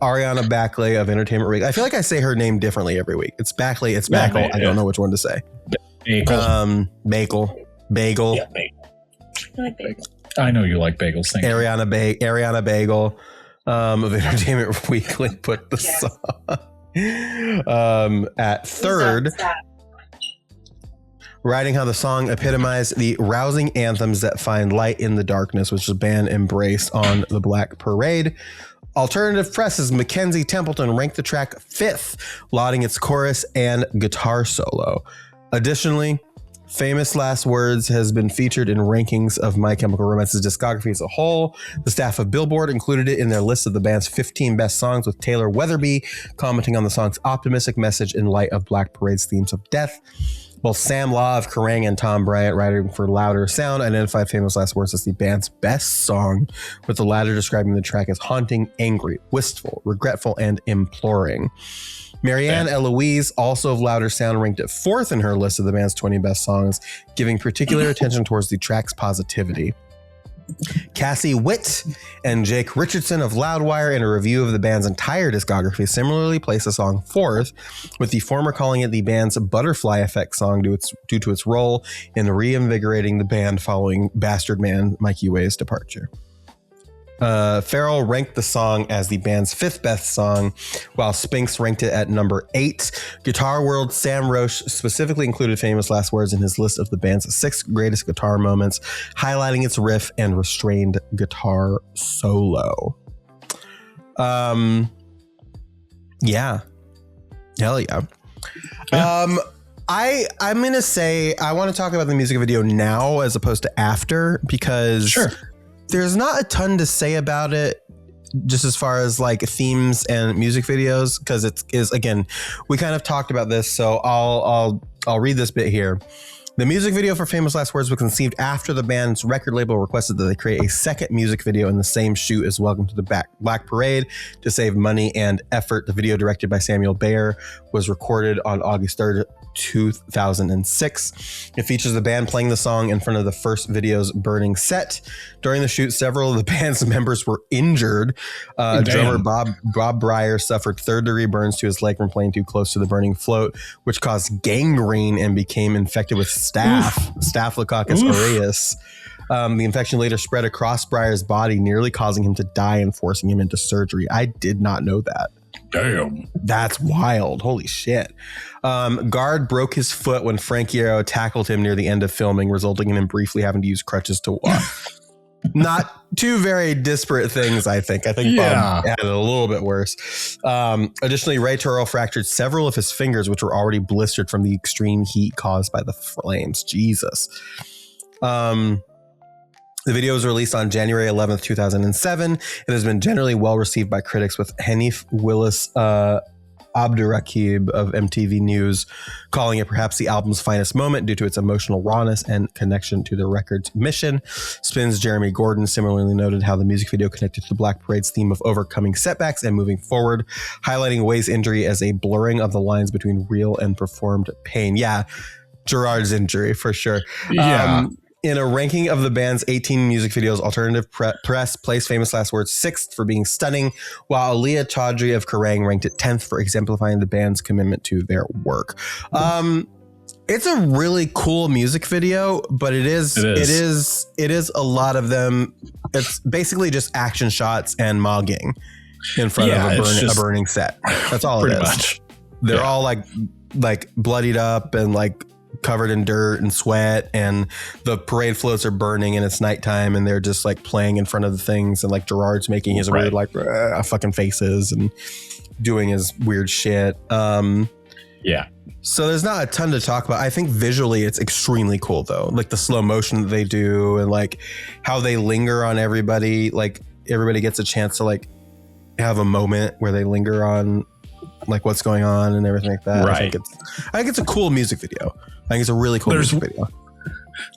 Ariana Backley of Entertainment Weekly. I feel like I say her name differently every week. It's Backley. It's Backle. I don't know which one to say. Bagel. Yeah, bagel. I like bagel. I know you like bagels. Thank you. Ariana Bagel of Entertainment Weekly put the song at third, writing how the song epitomized the rousing anthems that find light in the darkness, which the band embraced on the Black Parade. Alternative Press's Mackenzie Templeton ranked the track 5th, lauding its chorus and guitar solo. Additionally, Famous Last Words has been featured in rankings of My Chemical Romance's discography as a whole. The staff of Billboard included it in their list of the band's 15 best songs, with Taylor Weatherby commenting on the song's optimistic message in light of Black Parade's themes of death. Both Sam Law of Kerrang and Tom Bryant, writing for Louder Sound, identified Famous Last Words as the band's best song, with the latter describing the track as haunting, angry, wistful, regretful, and imploring. Marianne Eloise, also of Louder Sound, ranked it 4th in her list of the band's 20 best songs, giving particular attention towards the track's positivity. Cassie Witt and Jake Richardson of Loudwire, in a review of the band's entire discography, similarly placed the song 4th, with the former calling it the band's Butterfly Effect song due to its role in reinvigorating the band following Bastard Man Mikey Way's departure. Farrell ranked the song as the band's 5th best song, while Spinks ranked it at number 8. Guitar World Sam Roche specifically included Famous Last Words in his list of the band's 6 greatest guitar moments, highlighting its riff and restrained guitar solo. Yeah. Hell yeah. I'm gonna say I want to talk about the music video now as opposed to after, because there's not a ton to say about it, just as far as like themes and music videos, because it is, again, we kind of talked about this, so I'll read this bit here. The music video for Famous Last Words was conceived after the band's record label requested that they create a second music video in the same shoot as Welcome to the Black Parade to save money and effort. The video, directed by Samuel Bayer, was recorded on August 3rd, 2006. It features the band playing the song in front of the first video's burning set. During the shoot, several of the band's members were injured. Drummer Bob Breyer suffered third-degree burns to his leg from playing too close to the burning float, which caused gangrene and became infected with Staphylococcus aureus. The infection later spread across Breyer's body, nearly causing him to die and forcing him into surgery. I did not know that. Damn. That's wild. Holy shit. GARD broke his foot when Frank Iero tackled him near the end of filming, resulting in him briefly having to use crutches to walk. Not two very disparate things, I think. Bob had it a little bit worse. Additionally, Ray Turrell fractured several of his fingers, which were already blistered from the extreme heat caused by the flames. Jesus. The video was released on January 11th, 2007. It has been generally well received by critics, with Hennife Willis Abdurraqib of MTV News, calling it perhaps the album's finest moment due to its emotional rawness and connection to the record's mission. Spin's Jeremy Gordon similarly noted how the music video connected to the Black Parade's theme of overcoming setbacks and moving forward, highlighting Way's injury as a blurring of the lines between real and performed pain. Yeah, Gerard's injury for sure. Yeah. In a ranking of the band's 18 music videos, Alternative Press placed Famous Last Words 6th for being stunning, while Aliyah Chaudhry of Kerrang ranked it 10th for exemplifying the band's commitment to their work. It's a really cool music video, but it is a lot of them. It's basically just action shots and mogging in front of a burning set. That's all it is. Much. They're all like bloodied up and like covered in dirt and sweat, and the parade floats are burning and it's nighttime, and they're just like playing in front of the things, and like Gerard's making his weird like fucking faces and doing his weird shit. So there's not a ton to talk about. I think visually it's extremely cool though, like the slow motion that they do and like how they linger on everybody. Like everybody gets a chance to like have a moment where they linger on like what's going on and everything like that. I think it's a cool music video. I think it's a really cool music video.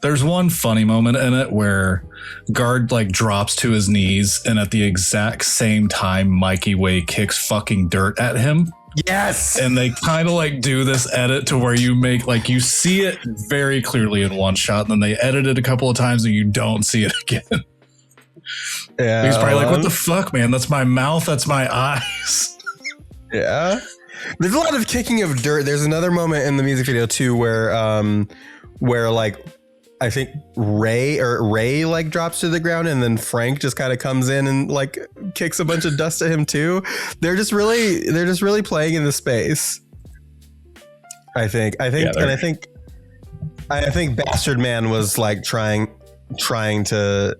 There's one funny moment in it where GARD like drops to his knees, and at the exact same time Mikey Way kicks fucking dirt at him. Yes. And they kind of like do this edit to where you make like you see it very clearly in one shot, and then they edit it a couple of times and you don't see it again. Yeah. He's probably like, what the fuck, man? That's my mouth. That's my eyes. Yeah. There's a lot of kicking of dirt. There's another moment in the music video too where like I think Ray like drops to the ground, and then Frank just kind of comes in and like kicks a bunch of dust at him too. They're just really playing in the space. I think Bastard Man was like trying to.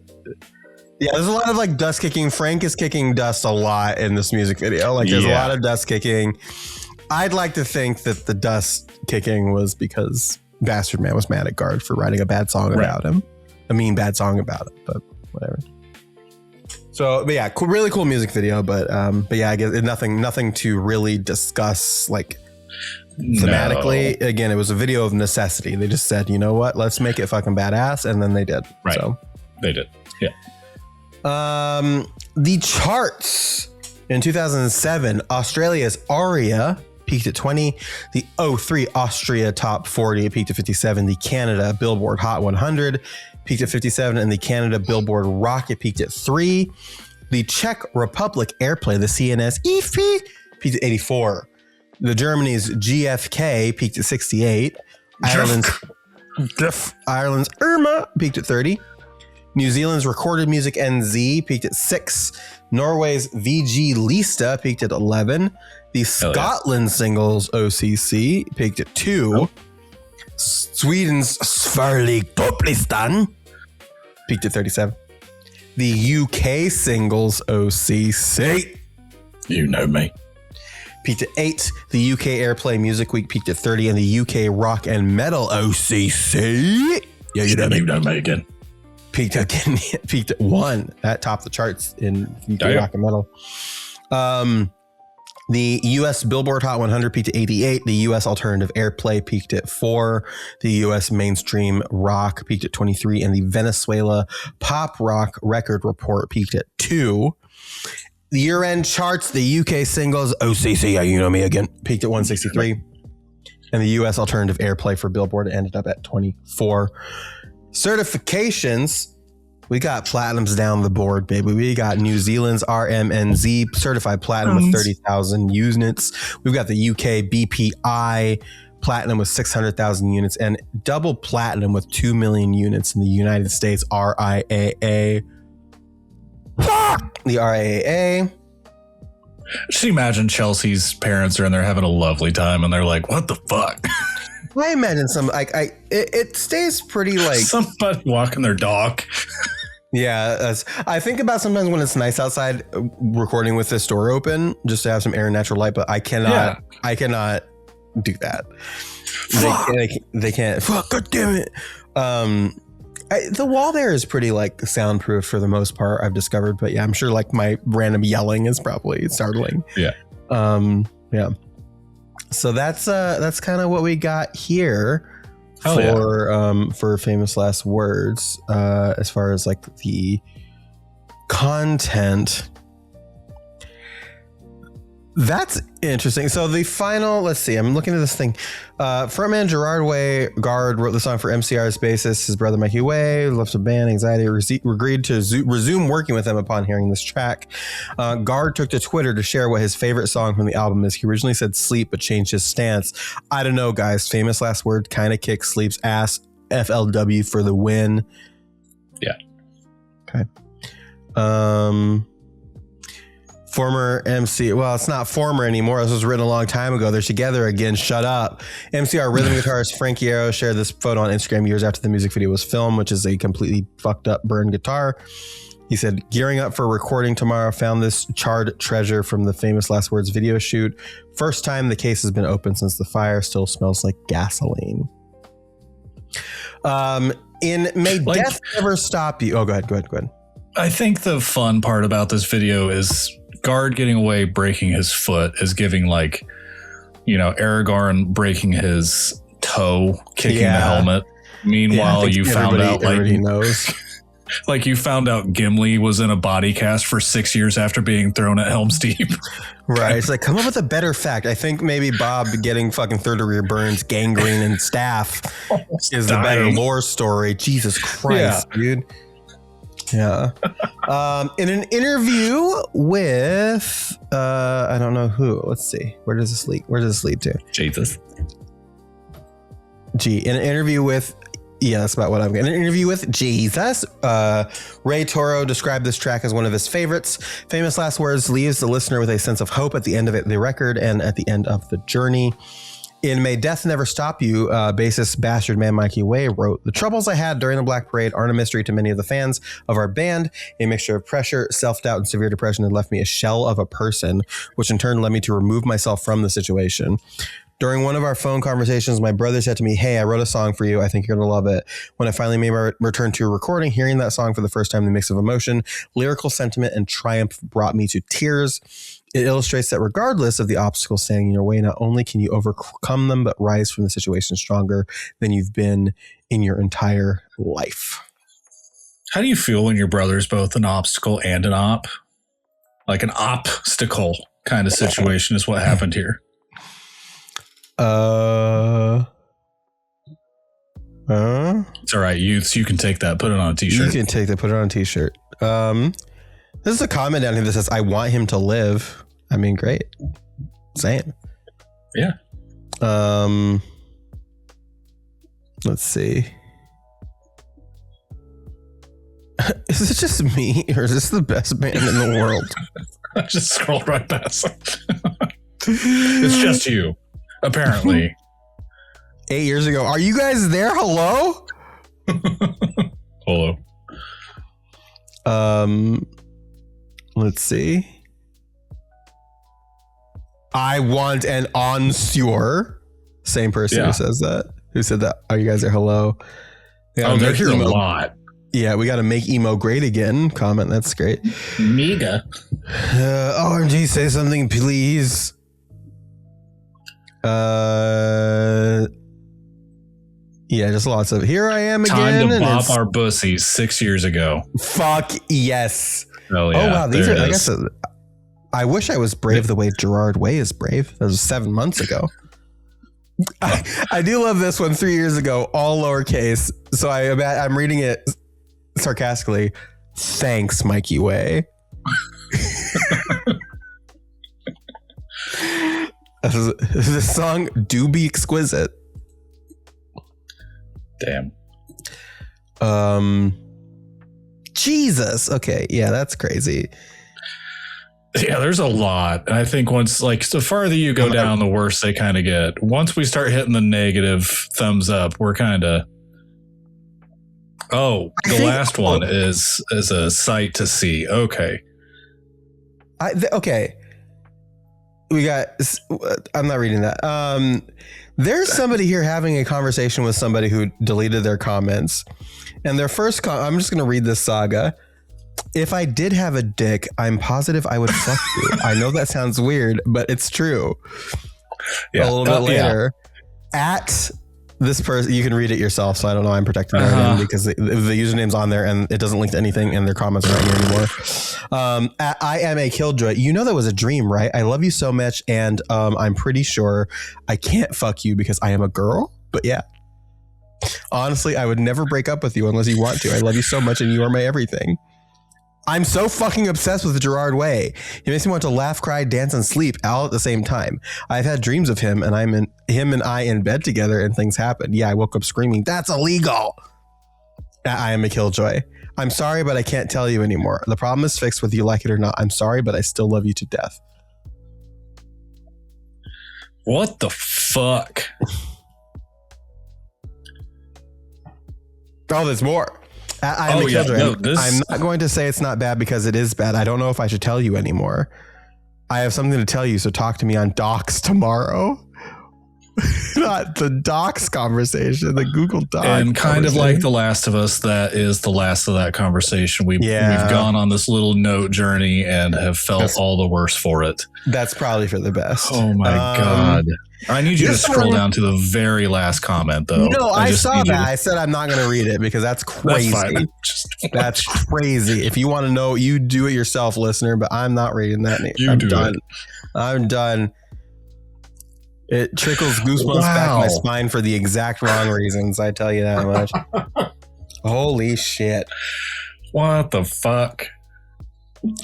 Yeah, there's a lot of like dust kicking. Frank is kicking dust a lot in this music video. Like there's a lot of dust kicking. I'd like to think that the dust kicking was because Bastard Man was mad at GARD for writing a bad song about him. A mean bad song about it, but whatever. So, but yeah, really cool music video. But yeah, I guess nothing to really discuss like thematically. No. Again, it was a video of necessity. They just said, you know what, let's make it fucking badass, and then they did. Right. So they did. Yeah. The charts in 2007, Australia's Aria peaked at 20. The 03 Austria Top 40 peaked at 57. The Canada Billboard Hot 100 peaked at 57, and the Canada Billboard Rocket peaked at 3. The Czech Republic Airplay, the CNS EP, peaked at 84. The Germany's GFK peaked at 68. Ireland's Irma peaked at 30. New Zealand's Recorded Music NZ peaked at 6. Norway's VG Lista peaked at 11. The Scotland singles OCC peaked at 2. Sweden's Sverlig Topplistan peaked at 37. The UK singles OCC, you know me, peaked at 8. The UK Airplay Music Week peaked at 30, and the UK Rock and Metal OCC, yeah, you know me again, peaked at 1. That topped the charts in UK Rock and Metal. The US Billboard Hot 100 peaked at 88. The US Alternative Airplay peaked at 4. The US Mainstream Rock peaked at 23. And the Venezuela Pop Rock Record Report peaked at 2. The year-end charts, the UK singles OCC, yeah, you know me again, peaked at 163. And the US Alternative Airplay for Billboard ended up at 24. Certifications, we got platinums down the board, baby. We got New Zealand's RMNZ certified platinum with 30,000 units. We've got the UK BPI platinum with 600,000 units, and double platinum with 2 million units in the United States RIAA. The RIAA. Just imagine Chelsea's parents are in there having a lovely time, and they're like, "What the fuck?" I imagine some it stays pretty like somebody walking their dog. Yeah, I think about sometimes when it's nice outside, recording with this door open just to have some air and natural light, but I cannot do that. They can't. Fuck, God damn it. The wall there is pretty like soundproof for the most part, I've discovered, but yeah, I'm sure like my random yelling is probably startling. Yeah. Yeah. So that's kind of what we got here for famous last words. As far as like the content, that's interesting. So the final, let's see, I'm looking at this thing. Frontman Gerard Way, GARD, wrote the song for MCR's bassist, his brother Mikey Way, left the band, anxiety, agreed to resume working with them upon hearing this track. GARD took to Twitter to share what his favorite song from the album is. He originally said Sleep, but changed his stance. I don't know, guys. Famous last word kind of kicks Sleep's ass. FLW for the win. Yeah. Okay. Former MC, well, it's not former anymore. This was written a long time ago. They're together again. Shut up. MCR rhythm guitarist Frank Iero shared this photo on Instagram years after the music video was filmed, which is a completely fucked up burned guitar. He said, gearing up for recording tomorrow, found this charred treasure from the famous last words video shoot. First time the case has been open since the fire, still smells like gasoline. In May Death Never Stop You. Oh, go ahead. I think the fun part about this video is GARD getting away, breaking his foot is giving like, Aragorn breaking his toe, kicking the helmet. Meanwhile, you found out everybody knows. Like you found out Gimli was in a body cast for 6 years after being thrown at Helm's Deep. Right. It's like, come up with a better fact. I think maybe Bob getting fucking third degree burns, gangrene, and staph is the better lore story. Jesus Christ, dude. Yeah. In an interview with I don't know who. Let's see. Where does this lead to? Jesus. In an interview with that's about what I'm getting. In an interview with Jesus, Ray Toro described this track as one of his favorites. Famous last words leaves the listener with a sense of hope at the end of the record and at the end of the journey. In May Death Never Stop You, bassist Bastard Man Mikey Way wrote, the troubles I had during the Black Parade aren't a mystery to many of the fans of our band. A mixture of pressure, self-doubt, and severe depression had left me a shell of a person, which in turn led me to remove myself from the situation. During one of our phone conversations, my brother said to me, hey, I wrote a song for you. I think you're going to love it. When I finally made my return to a recording, hearing that song for the first time, the mix of emotion, lyrical sentiment, and triumph brought me to tears. It illustrates that regardless of the obstacles standing in your way, not only can you overcome them, but rise from the situation stronger than you've been in your entire life. How do you feel when your brother's both an obstacle and an op? Like an obstacle kind of situation is what happened here. It's all right, youths. You can take that. Put it on a t-shirt. You can take that. Put it on a t-shirt. This is a comment down here that says, I want him to live. I mean, great. Same. Yeah. Let's see. Is it just me or is this the best band in the world? I just scrolled right past it. It's just you, apparently. 8 years ago. Are you guys there? Hello? Hello. Let's see. I want an ensure. Same person who says that. Who said that? Oh, you guys are hello. They're here a lot. Yeah, we got to make emo great again. Comment. That's great. Mega. OMG, say something, please. Yeah, just lots of here I am again. Time to bop our bussies 6 years ago. Fuck yes. Oh yeah. Oh wow, these are. I guess I wish I was brave the way Gerard Way is brave. That was 7 months ago. I do love this one. 3 years ago, all lowercase. So I'm reading it sarcastically. Thanks, Mikey Way. This song do be exquisite. Damn. Jesus. Okay. Yeah, that's crazy. Yeah, there's a lot. I think once, like, the farther you go down, the worse they kind of get. Once we start hitting the negative thumbs up, we're kind of. Oh, the last one is a sight to see. Okay. Okay. We got. I'm not reading that. There's somebody here having a conversation with somebody who deleted their comments, and their first I'm just going to read this saga. If I did have a dick, I'm positive I would fuck you. I know that sounds weird, but it's true. a little bit later at this person. You can read it yourself, so I don't know. I'm protecting their name because the username's on there and it doesn't link to anything, and their comments aren't here anymore. At I am a killjoy. You know that was a dream, right? I love you so much, and I'm pretty sure I can't fuck you because I am a girl. But yeah, honestly, I would never break up with you unless you want to. I love you so much, and you are my everything. I'm so fucking obsessed with Gerard Way. He makes me want to laugh, cry, dance, and sleep all at the same time. I've had dreams of him, and him and I in bed together, and things happen. Yeah, I woke up screaming, "That's illegal!" I am a killjoy. I'm sorry, but I can't tell you anymore. The problem is fixed whether you like it or not. I'm sorry, but I still love you to death. What the fuck? Oh, there's more. I'm a killjoy. No, I'm not going to say it's not bad because it is bad. I don't know if I should tell you anymore. I have something to tell you, so talk to me on Docs tomorrow. Not the Docs conversation, the Google Docs. And kind of like The Last of Us, that is the last of that conversation. We've gone on this little note journey and have felt all the worse for it. That's probably for the best. Oh my God. I need you to scroll down to the very last comment, though. No, I saw that. I said I'm not going to read it because that's crazy. That's crazy. If you want to know, you do it yourself, listener, but I'm not reading that. I'm done. I'm done. It trickles goosebumps back my spine for the exact wrong reasons. I tell you that much. Holy shit. What the fuck?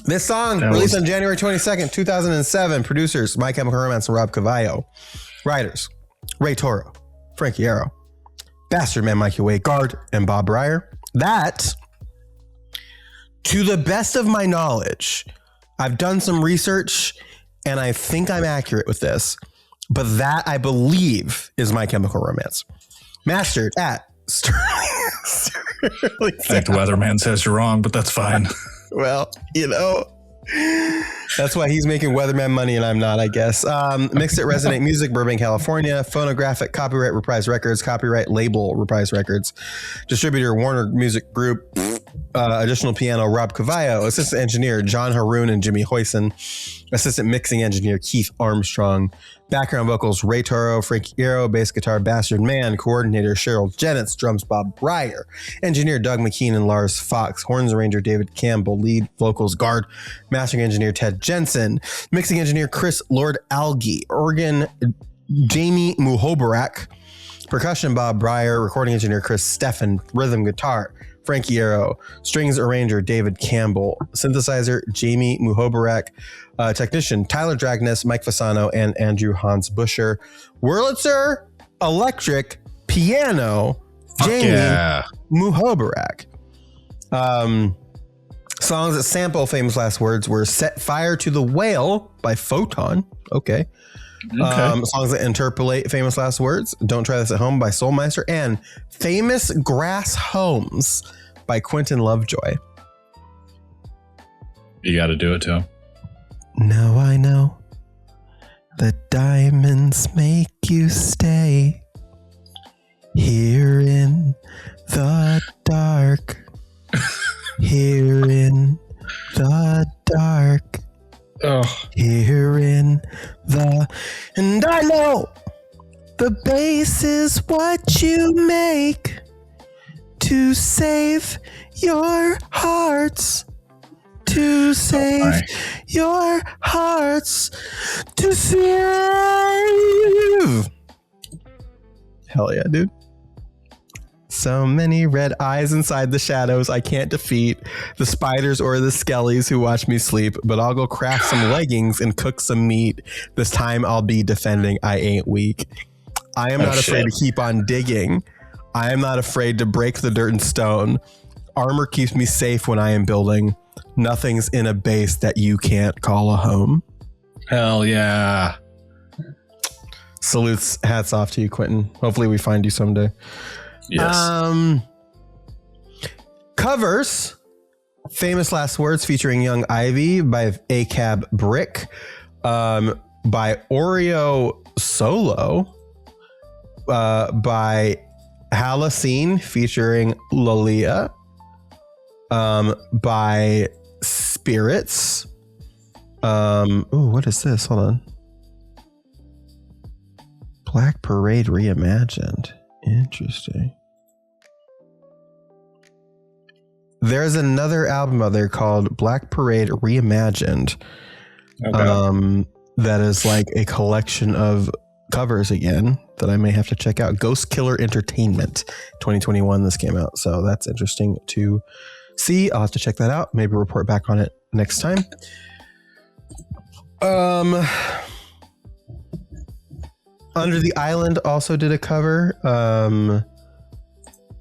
This song released on January 22nd, 2007. Producers, My Chemical Romance and Rob Cavallo. Writers, Ray Toro, Frankie Arrow, Bastard Man Mikey Way, GARD, and Bob Breyer. That, to the best of my knowledge, I've done some research and I think I'm accurate with this, but that I believe is My Chemical Romance. Mastered at Sterling. I think the weatherman says you're wrong, but that's fine. Well, you know, that's why he's making weatherman money and I'm not, I guess. Mixed at Resonate Music, Burbank, California. Phonographic, copyright Reprise Records. Copyright label Reprise Records. Distributor Warner Music Group. Additional piano Rob Cavallo. Assistant engineer John Haroon and Jimmy Hoyson. Assistant mixing engineer Keith Armstrong. Background vocals Ray Toro, Frankie Arrow. Bass guitar Bastard Man. Coordinator Cheryl Jennings. Drums Bob Breyer. Engineer Doug McKean and Lars Fox. Horns arranger David Campbell. Lead vocals GARD. Mastering engineer Ted Jensen. Mixing engineer Chris Lord Algie. Organ Jamie Muhobarak. Percussion Bob Breyer. Recording engineer Chris Steffen. Rhythm guitar Frankie Arrow. Strings arranger David Campbell. Synthesizer Jamie Muhobarak. Technician Tyler Dragness, Mike Fasano, and Andrew Hans Buscher. Wurlitzer electric piano Jamie Muhobarak. Songs that sample famous last words were Set Fire to the Whale by Photon. Okay. Songs that interpolate famous last words, Don't Try This at Home by Soulmeister, and Famous Grass Homes by Quentin Lovejoy. You got to do it to him. Now I know the diamonds make you stay here in the dark, here in the dark. Here in the, and I know the bass is what you make to save your hearts, to save your hearts, to save. Hell yeah, dude. So many red eyes inside the shadows I can't defeat, the spiders or the skellies who watch me sleep, but I'll go craft some leggings and cook some meat. This time I'll be defending I ain't weak. I am not afraid to keep on digging. I am not afraid to break the dirt and stone. Armor keeps me safe when I am building. Nothing's in a base that you can't call a home. Hell yeah. Salutes, hats off to you, Quentin. Hopefully we find you someday. Yes. Covers Famous Last Words featuring Young Ivy by ACAB Brick, by Oreo Solo, by Halocene featuring Lolia, by Spirits. What is this? Hold on. Black Parade reimagined. Interesting. There's another album out there called Black Parade Reimagined. Okay. That is like a collection of covers again that I may have to check out. Ghost Killer Entertainment 2021 this came out. So that's interesting to see. I'll have to check that out. Maybe report back on it next time. Under the Island also did a cover.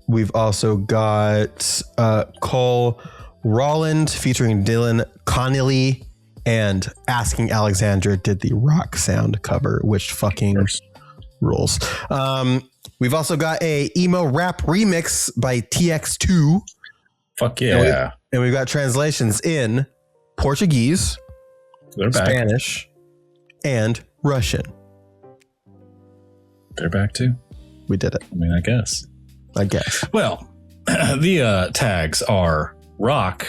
We've also got Cole Rolland featuring Dylan Connolly, and Asking Alexandra did the Rock Sound cover, which fucking rules. We've also got a emo rap remix by TX2. Fuck yeah. And we've got translations in Portuguese, Spanish, and Russian. They're back too. We did it. I mean, I guess. Well, the tags are rock,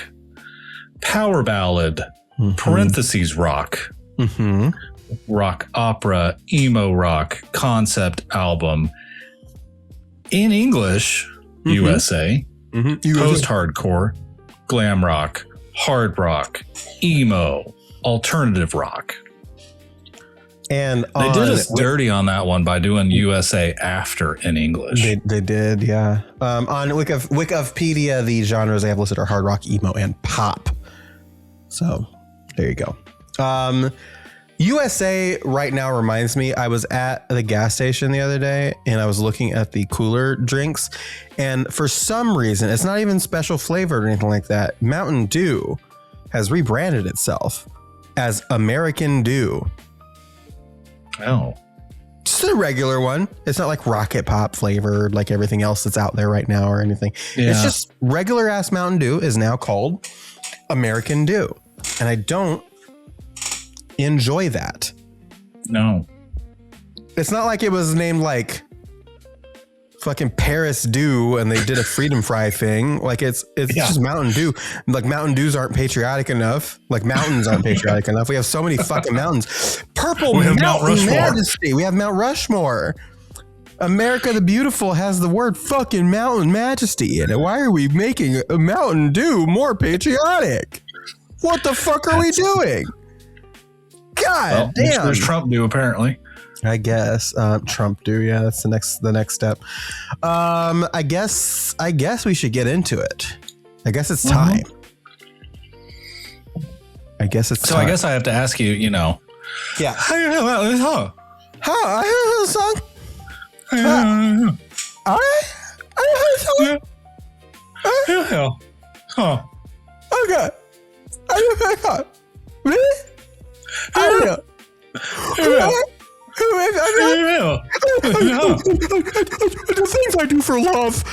power ballad, parentheses rock, rock opera, emo rock, concept album, in English, USA, post-hardcore, glam rock, hard rock, emo, alternative rock. And they did us dirty on that one by doing USA after in English. They did, yeah. On Wikipedia, the genres they have listed are hard rock, emo, and pop. So there you go. USA right now reminds me, I was at the gas station the other day and I was looking at the cooler drinks, and for some reason, it's not even special flavored or anything like that. Mountain Dew has rebranded itself as American Dew. Oh, just a regular one. It's not like rocket pop flavored like everything else that's out there right now or anything. Yeah. It's just regular ass Mountain Dew is now called American Dew. And I don't enjoy that. No. It's not like it was named like fucking Paris Dew and they did a Freedom Fry thing. Like it's just Mountain Dew. Like Mountain Dews aren't patriotic enough. Like mountains aren't patriotic enough. We have so many fucking mountains. Purple Mountain Majesty. We have Mount Rushmore. America the Beautiful has the word fucking Mountain Majesty in it. Why are we making a Mountain Dew more patriotic? What the fuck are we doing? God damn. There's Trump Dew apparently. I guess Trump Dew. Yeah, that's the next step. I guess we should get into it. I guess it's time. I guess it's so. Time. I guess I have to ask you. You know. Yeah. How you heard about this song? How I heard the song. I heard the song. Yeah. Huh. Okay. Really? I don't know. The things I do for love.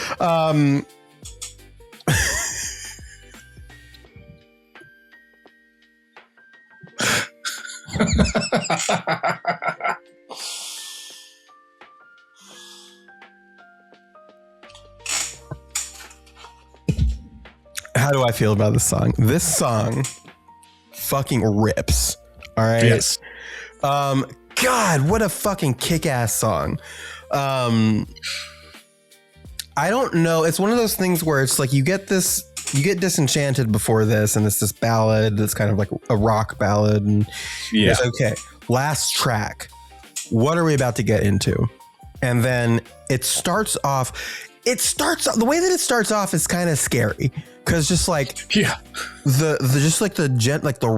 How do I feel about this song? This song fucking rips. All right. Yes. God, what a fucking kick-ass song. I don't know. It's one of those things where it's like you get disenchanted before this, and it's this ballad that's kind of like a rock ballad, and it's okay. Last track. What are we about to get into? And then it starts off. The way that it starts off is kind of scary because just like the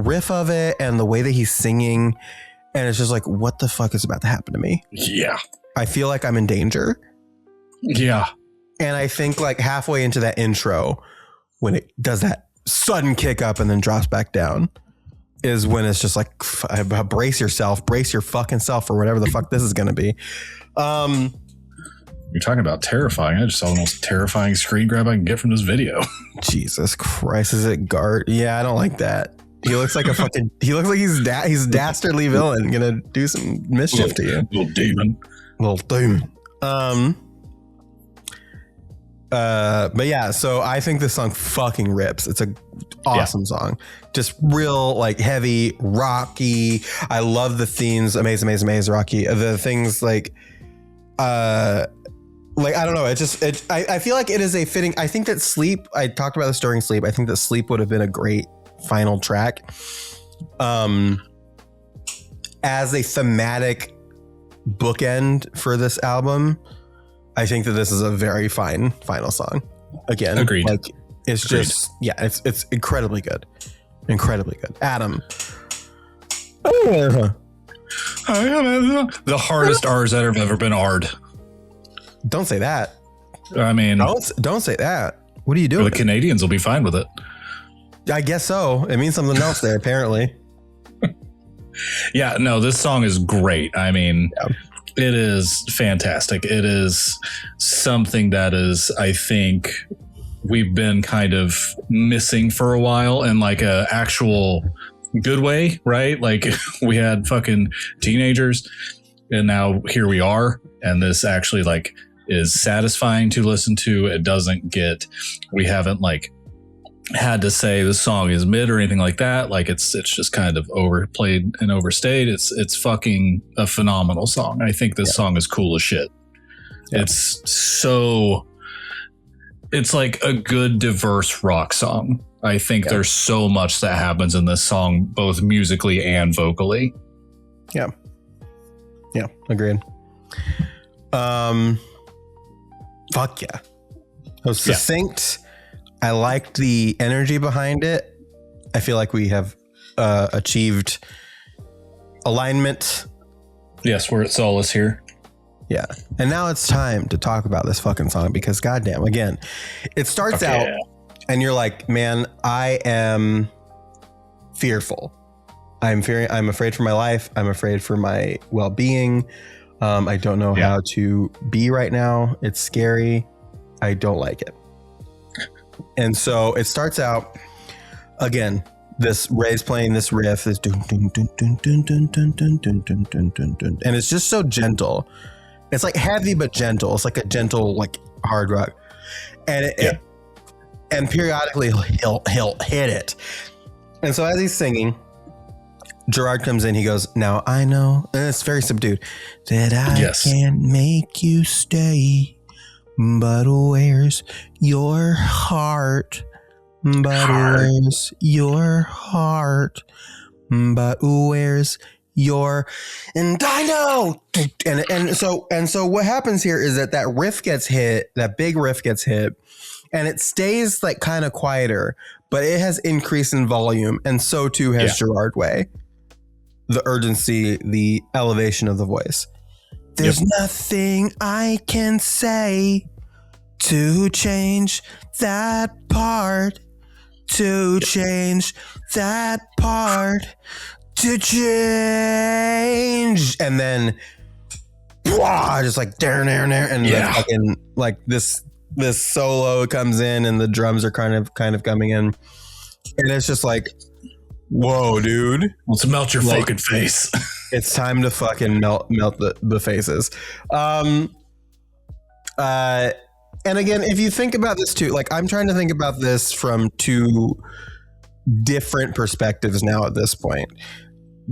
riff of it and the way that he's singing. And it's just like, what the fuck is about to happen to me? Yeah. I feel like I'm in danger. Yeah. And I think like halfway into that intro, when it does that sudden kick up and then drops back down, is when it's just like, brace your fucking self for whatever the fuck this is going to be. You're talking about terrifying. I just saw the most terrifying screen grab I can get from this video. Jesus Christ. Is it GARD? Yeah, I don't like that. He looks like he's dastardly villain gonna do some mischief to you. Little demon. But yeah, so I think this song fucking rips. It's a awesome song. Just real like heavy, rocky. I love the themes. Amazing, rocky. The things like like, I don't know. I feel like it is a fitting. I think that Sleep, I talked about this during Sleep. I think that Sleep would have been a great final track. As a thematic bookend for this album, I think that this is a very fine final song. Again, agreed. Like, it's Agreed. just, yeah, it's incredibly good. Incredibly good. Adam. The hardest R's that have ever been R'd. Don't say that. I mean, Don't say that. What are you doing? the Canadians will be fine with it. I guess so. It means something else there, apparently. Yeah, no, this song is great. I mean, It is fantastic. It is something that is, I think, we've been kind of missing for a while in like a actual good way, right? Like we had fucking teenagers and now here we are. And this actually like is satisfying to listen to. It doesn't get, we haven't like had to say the song is mid or anything like that. Like it's just kind of overplayed and overstayed. It's fucking a phenomenal song. I think this song is cool as shit. Yeah. It's like a good diverse rock song. I think there's so much that happens in this song, both musically and vocally. Yeah. Yeah. Agreed. Fuck yeah. It was succinct. I liked the energy behind it. I feel like we have achieved alignment. Yes, we're at solace here. Yeah. And now it's time to talk about this fucking song because goddamn, again, it starts out and you're like, man, I am fearful. I'm afraid for my life. I'm afraid for my well-being. I don't know how to be right now. It's scary. I don't like it. And so it starts out again. This Ray's playing this riff, this dun, dun, dun, dun, dun, dun, dun, dun, dun, dun, dun, dun, dun. And it's just so gentle. It's like heavy but gentle. It's like a gentle like hard rock, and and periodically he'll hit it. And so as he's singing, Gerard comes in. He goes, "Now I know," and it's very subdued, "that I can't make you stay. But where's your heart? But where's your heart? But where's your..." And I know. And so what happens here is that riff gets hit, that big riff gets hit, and it stays like kind of quieter, but it has increased in volume, and so too has Gerard Way. The urgency, the elevation of the voice. There's nothing I can say to change that part, to change that part, to change. And then, just like, and then fucking, like this solo comes in and the drums are kind of coming in. And it's just like, whoa, dude. Let's melt your fucking face. It's time to fucking melt the faces. And again, if you think about this too, like I'm trying to think about this from two different perspectives now at this point,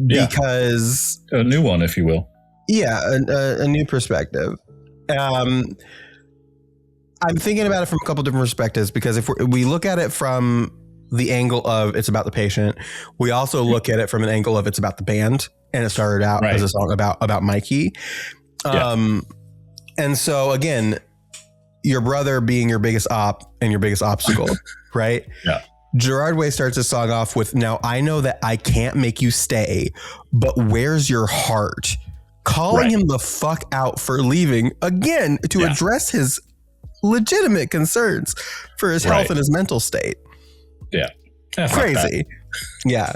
because a new one, if you will. Yeah, a new perspective. I'm thinking about it from a couple different perspectives, because if we look at it from the angle of it's about the patient, we also look at it from an angle of it's about the band, and it started out as a song about Mikey. And so again, your brother being your biggest op and your biggest obstacle, right? Yeah. Gerard Way starts the song off with, "Now I know that I can't make you stay, but where's your heart?" Calling him the fuck out for leaving again to address his legitimate concerns for his health and his mental state. Crazy. Yeah.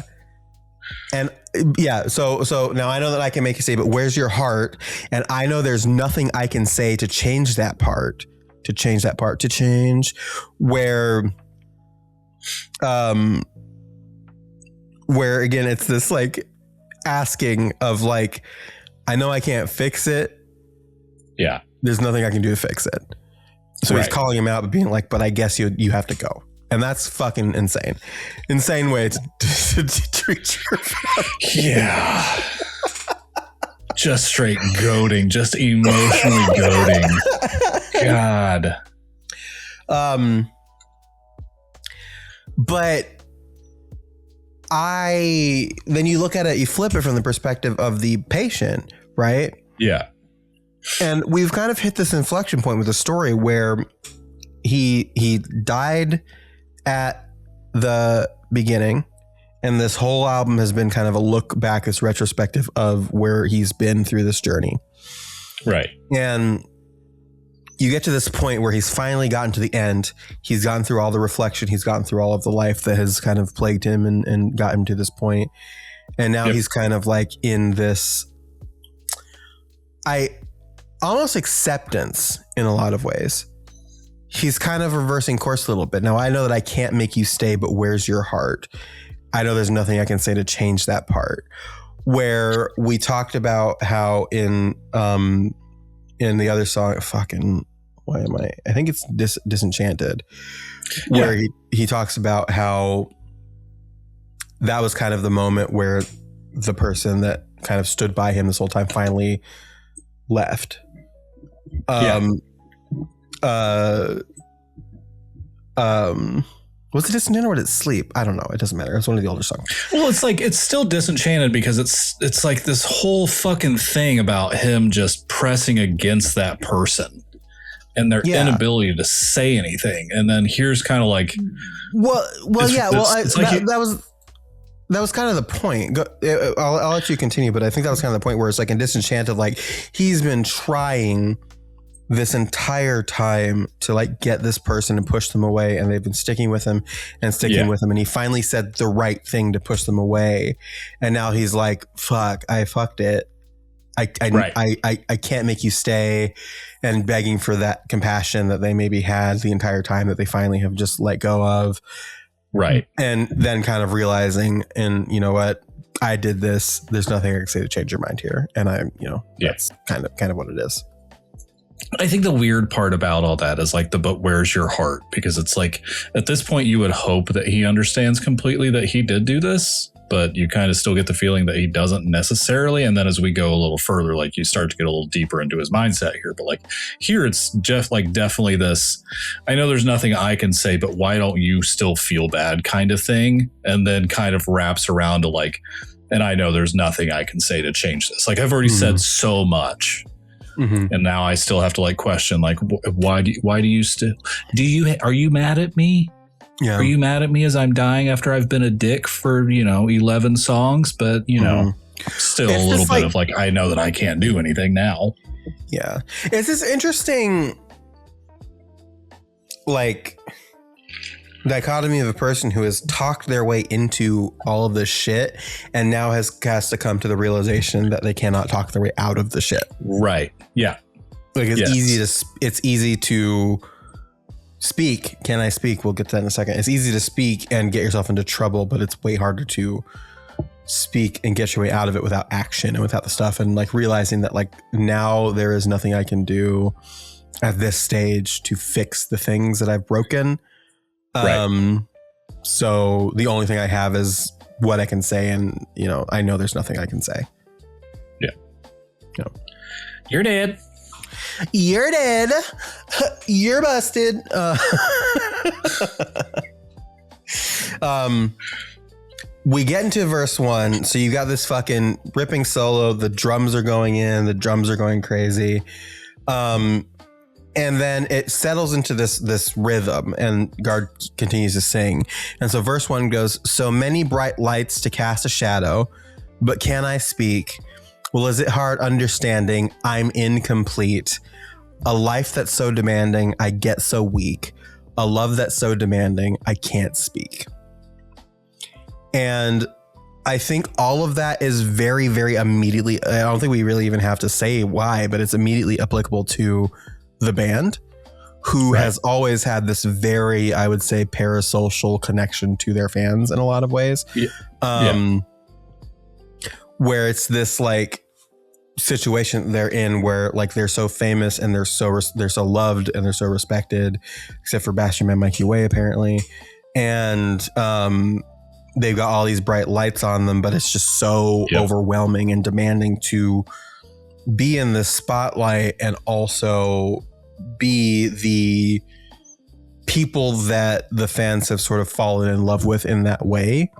And so now I know that I can make you stay, but where's your heart? And I know there's nothing I can say to change that part, to change where again, it's this like asking of like, I know I can't fix it. Yeah. There's nothing I can do to fix it. So he's calling him out, but being like, but I guess you have to go. And that's fucking insane. Insane way to treat your family. Yeah. Just straight goading, just emotionally goading. God. But then you look at it, you flip it from the perspective of the patient, right? Yeah. And we've kind of hit this inflection point with the story where he died at the beginning, and this whole album has been kind of a look back, this retrospective of where he's been through this journey. Right. And you get to this point where he's finally gotten to the end. He's gotten through all the reflection. He's gotten through all of the life that has kind of plagued him and got him to this point. And now he's kind of like in this, almost acceptance in a lot of ways. He's kind of reversing course a little bit. Now I know that I can't make you stay, but where's your heart? I know there's nothing I can say to change that part. Where we talked about how in the other song, I think it's Disenchanted, where he talks about how that was kind of the moment where the person that kind of stood by him this whole time finally left. Was it Disenchanted or did it Sleep? I don't know. It doesn't matter. It's one of the older songs. Well, it's like, it's still Disenchanted because it's like this whole fucking thing about him just pressing against that person and their inability to say anything. And then here's kind of like, that was kind of the point. I'll let you continue, but I think that was kind of the point where it's like in Disenchanted, like he's been trying this entire time to like get this person and push them away, and they've been sticking with him and he finally said the right thing to push them away, and now he's like, fuck, I fucked it. I can't make you stay, and begging for that compassion that they maybe had the entire time that they finally have just let go of. Right. And then kind of realizing, and you know what, I did this, there's nothing I can say to change your mind here. And that's kind of what it is. I think the weird part about all that is like but where's your heart? Because it's like at this point you would hope that he understands completely that he did do this, but you kind of still get the feeling that he doesn't necessarily. And then as we go a little further, like you start to get a little deeper into his mindset here. But like here it's just like definitely this, I know there's nothing I can say, but why don't you still feel bad kind of thing? And then kind of wraps around to like, and I know there's nothing I can say to change this. Like I've already said so much. Mm-hmm. And now I still have to like question, like, why do you are you mad at me? Yeah. Are you mad at me as I'm dying after I've been a dick for, 11 songs? But, still it's a little bit of like, I know that I can't do anything now. Yeah. It's this interesting, like, dichotomy of a person who has talked their way into all of this shit and now has to come to the realization that they cannot talk their way out of the shit. Right. Yeah. Like it's easy to speak. Can I speak? We'll get to that in a second. It's easy to speak and get yourself into trouble, but it's way harder to speak and get your way out of it without action and without the stuff. And like realizing that like now there is nothing I can do at this stage to fix the things that I've broken. Right. So the only thing I have is what I can say, and I know there's nothing I can say. Yeah. You're dead. You're dead. You're busted. We get into verse 1. So you got this fucking ripping solo. The drums are going in. The drums are going crazy. And then it settles into this rhythm, and GARD continues to sing. And so verse 1 goes, so many bright lights to cast a shadow, but can I speak? Well, is it hard understanding? I'm incomplete. A life that's so demanding, I get so weak. A love that's so demanding, I can't speak. And I think all of that is very, very immediately, I don't think we really even have to say why, but it's immediately applicable to the band, who has always had this very, I would say, parasocial connection to their fans in a lot of ways. Where it's this like situation they're in where like they're so famous and they're so loved and they're so respected, except for Bastion Man Mikey Way apparently, and they've got all these bright lights on them, but it's just so overwhelming and demanding to be in the spotlight and also be the people that the fans have sort of fallen in love with in that way.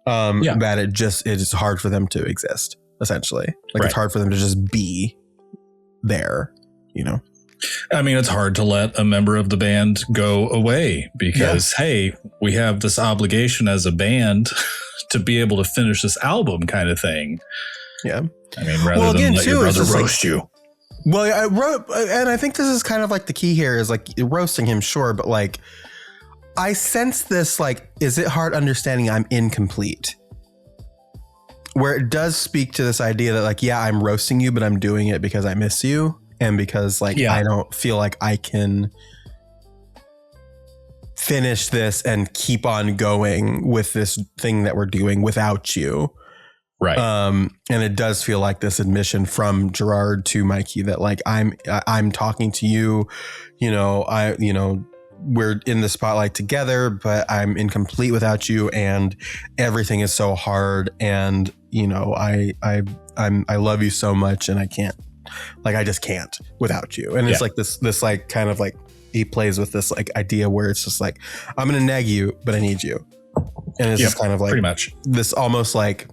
That it is hard for them to exist, essentially. Like it's hard for them to just be there, you know? I mean, it's hard to let a member of the band go away because, hey, we have this obligation as a band to be able to finish this album kind of thing. Yeah. I mean, rather than let your brother roast you. Well, I wrote, and I think this is kind of like the key here is like roasting him, sure, but like I sense this, like, is it hard understanding I'm incomplete? Where it does speak to this idea that like, yeah, I'm roasting you, but I'm doing it because I miss you. And because like, I don't feel like I can finish this and keep on going with this thing that we're doing without you. Right. And it does feel like this admission from Gerard to Mikey that like, I'm talking to you, we're in the spotlight together, but I'm incomplete without you. And everything is so hard. And, I love you so much and I can't. Like, I just can't without you. And it's like this like kind of like he plays with this like idea where it's just like, I'm going to nag you, but I need you. And it's just kind of like pretty much this almost like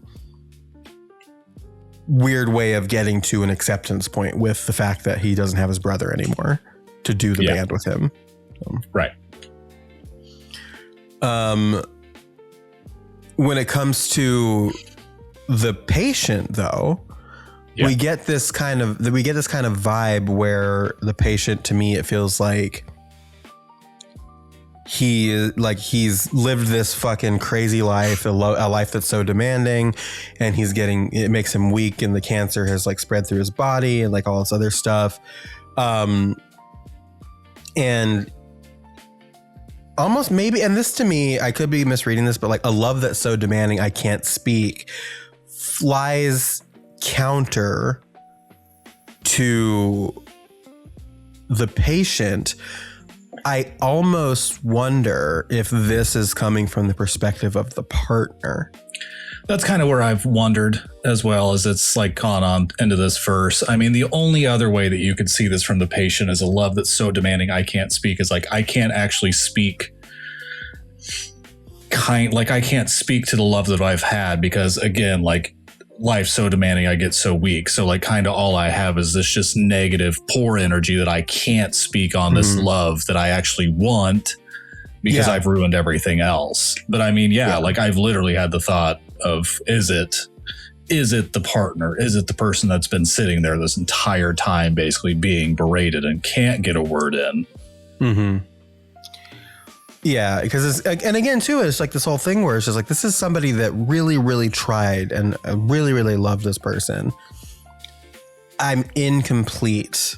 weird way of getting to an acceptance point with the fact that he doesn't have his brother anymore to do the band with him. Right. When it comes to the patient though, we get this kind of vibe where the patient, to me, it feels like he's lived this fucking crazy life, a life that's so demanding, and it makes him weak, and the cancer has like spread through his body and like all this other stuff. And almost maybe, and this to me, I could be misreading this, but like a love that's so demanding I can't speak flies counter to the patient. I almost wonder if this is coming from the perspective of the partner. That's kind of where I've wondered as well, as it's like gone on into this verse. I mean, the only other way that you could see this from the patient is a love that's so demanding I can't speak, is like I can't actually speak I can't speak to the love that I've had because, again, like life's so demanding I get so weak. So like kind of all I have is this just negative poor energy that I can't speak on this love that I actually want because I've ruined everything else. But I mean, like I've literally had the thought of, is it the partner? Is it the person that's been sitting there this entire time basically being berated and can't get a word in? Mm-hmm. Yeah, because and again too, it's like this whole thing where it's just like, this is somebody that really, really tried and really, really loved this person. I'm incomplete.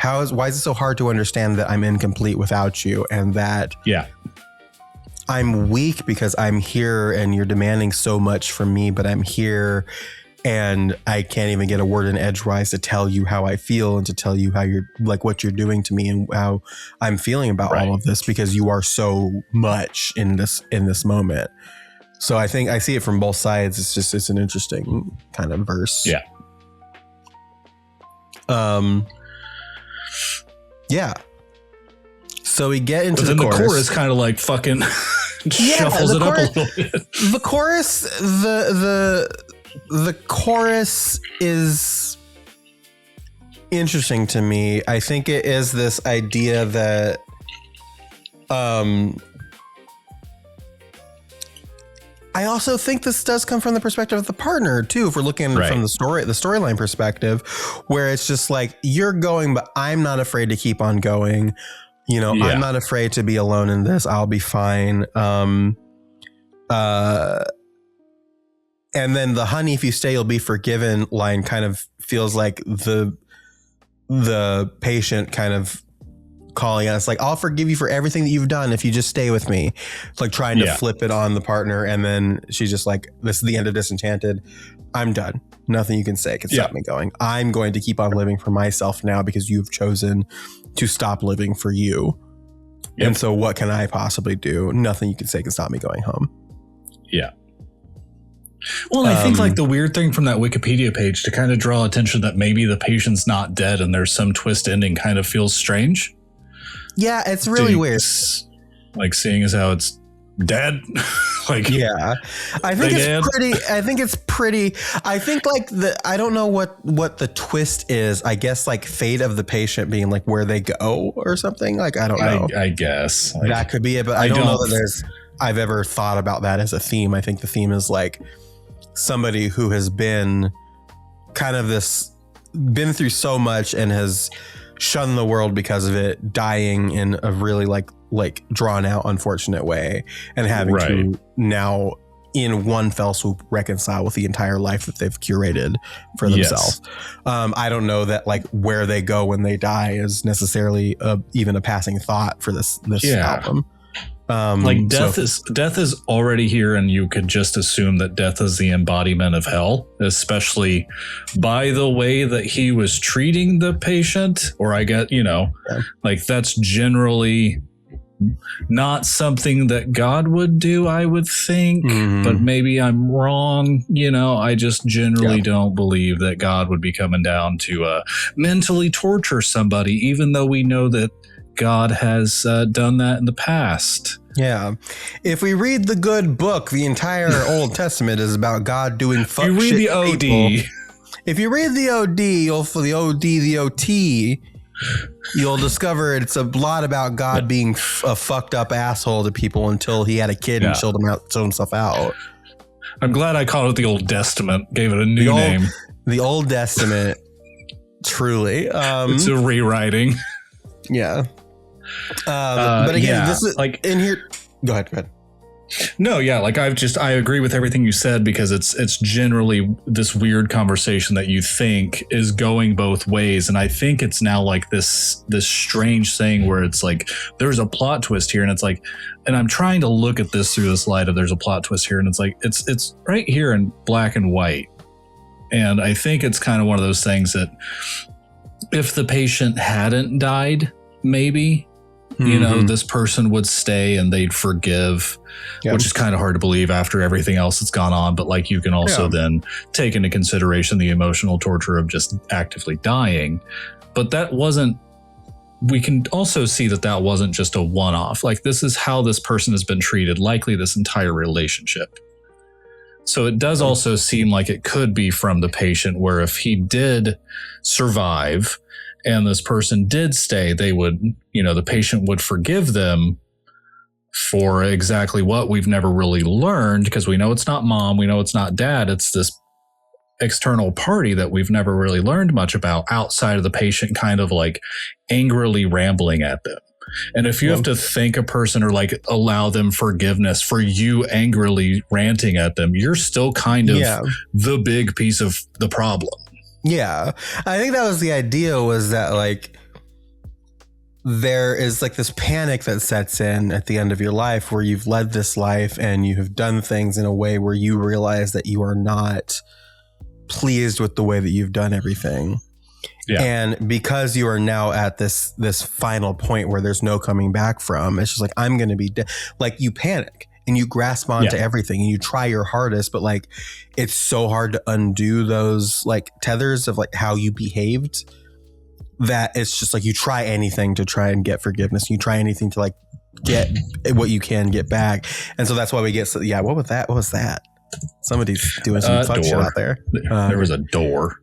Why is it so hard to understand that I'm incomplete without you, and that I'm weak because I'm here and you're demanding so much from me, but I'm here and I can't even get a word in edgewise to tell you how I feel and to tell you how you're like what you're doing to me and how I'm feeling about all of this, because you are so much in this moment. So I think I see it from both sides. It's an interesting kind of verse. Yeah. Yeah. So we get into the chorus kind of like fucking shuffles it up a little bit. The chorus, the chorus is interesting to me. I think it is this idea that I also think this does come from the perspective of the partner too. If we're looking from the storyline perspective, where it's just like, you're going, but I'm not afraid to keep on going. I'm not afraid to be alone in this. I'll be fine. And then the "honey, if you stay, you'll be forgiven" line kind of feels like the patient kind of calling us like, I'll forgive you for everything that you've done if you just stay with me. It's like trying to flip it on the partner. And then she's just like, this is the end of Disenchanted. I'm done. Nothing you can say can stop me going. I'm going to keep on living for myself now because you've chosen to stop living for you. Yep. And so what can I possibly do? Nothing you can say can stop me going home. Yeah. Well, I think like the weird thing from that Wikipedia page to kind of draw attention that maybe the patient's not dead and there's some twist ending kind of feels strange. Yeah, it's really weird. Like seeing as how it's dead. Like, yeah, I think it's pretty. I think like I don't know what the twist is. I guess like fate of the patient being like where they go or something. Like, I don't know. I guess like, that could be it, but I don't know that I've ever thought about that as a theme. I think the theme is like somebody who has been kind of been through so much and has shunned the world because of it, dying in a really like drawn out, unfortunate way, and having to now in one fell swoop reconcile with the entire life that they've curated for themselves. I don't know that like where they go when they die is necessarily even a passing thought for this album. Like death is already here, and you could just assume that death is the embodiment of hell, especially by the way that he was treating the patient. Or I get, like that's generally not something that God would do, I would think, but maybe I'm wrong. I just generally don't believe that God would be coming down to mentally torture somebody, even though we know that God has done that in the past. Yeah. If we read the good book, the entire Old Testament is about God doing fuck shit. You read the OD. People. If you read the OD, for the OD, the OT, you'll discover it's a lot about God being a fucked up asshole to people until he had a kid and chilled himself out. I'm glad I called it the Old Testament, gave it a new name. The Old Testament, truly. It's a rewriting. Yeah. But again, this is like in here. Go ahead. No, yeah, like I agree with everything you said, because it's generally this weird conversation that you think is going both ways, and I think it's now like this strange thing where it's like there's a plot twist here, and it's like, and I'm trying to look at this through this light of there's a plot twist here, and it's like it's right here in black and white, and I think it's kind of one of those things that if the patient hadn't died, maybe. This person would stay and they'd forgive, which is kind of hard to believe after everything else that's gone on. But like, you can also then take into consideration the emotional torture of just actively dying. But we can also see that wasn't just a one-off. Like, this is how this person has been treated, likely this entire relationship. So it does also seem like it could be from the patient, where if he did survive and this person did stay, they would, the patient would forgive them for exactly what we've never really learned, because we know it's not mom, we know it's not dad, it's this external party that we've never really learned much about outside of the patient kind of like angrily rambling at them. And if you have to thank a person or like allow them forgiveness for you angrily ranting at them, you're still kind of the big piece of the problem. Yeah, I think that was the idea, was that like there is like this panic that sets in at the end of your life where you've led this life and you have done things in a way where you realize that you are not pleased with the way that you've done everything. Yeah. And because you are now at this final point where there's no coming back from, it's just like, I'm going to be dead. Like, you panic and you grasp onto everything and you try your hardest, but like, it's so hard to undo those like tethers of like how you behaved, that it's just like you try anything to try and get forgiveness. You try anything to like get what you can get back. And so that's why we get, what was that? What was that? Somebody's doing some fuck shit out there. There was a door.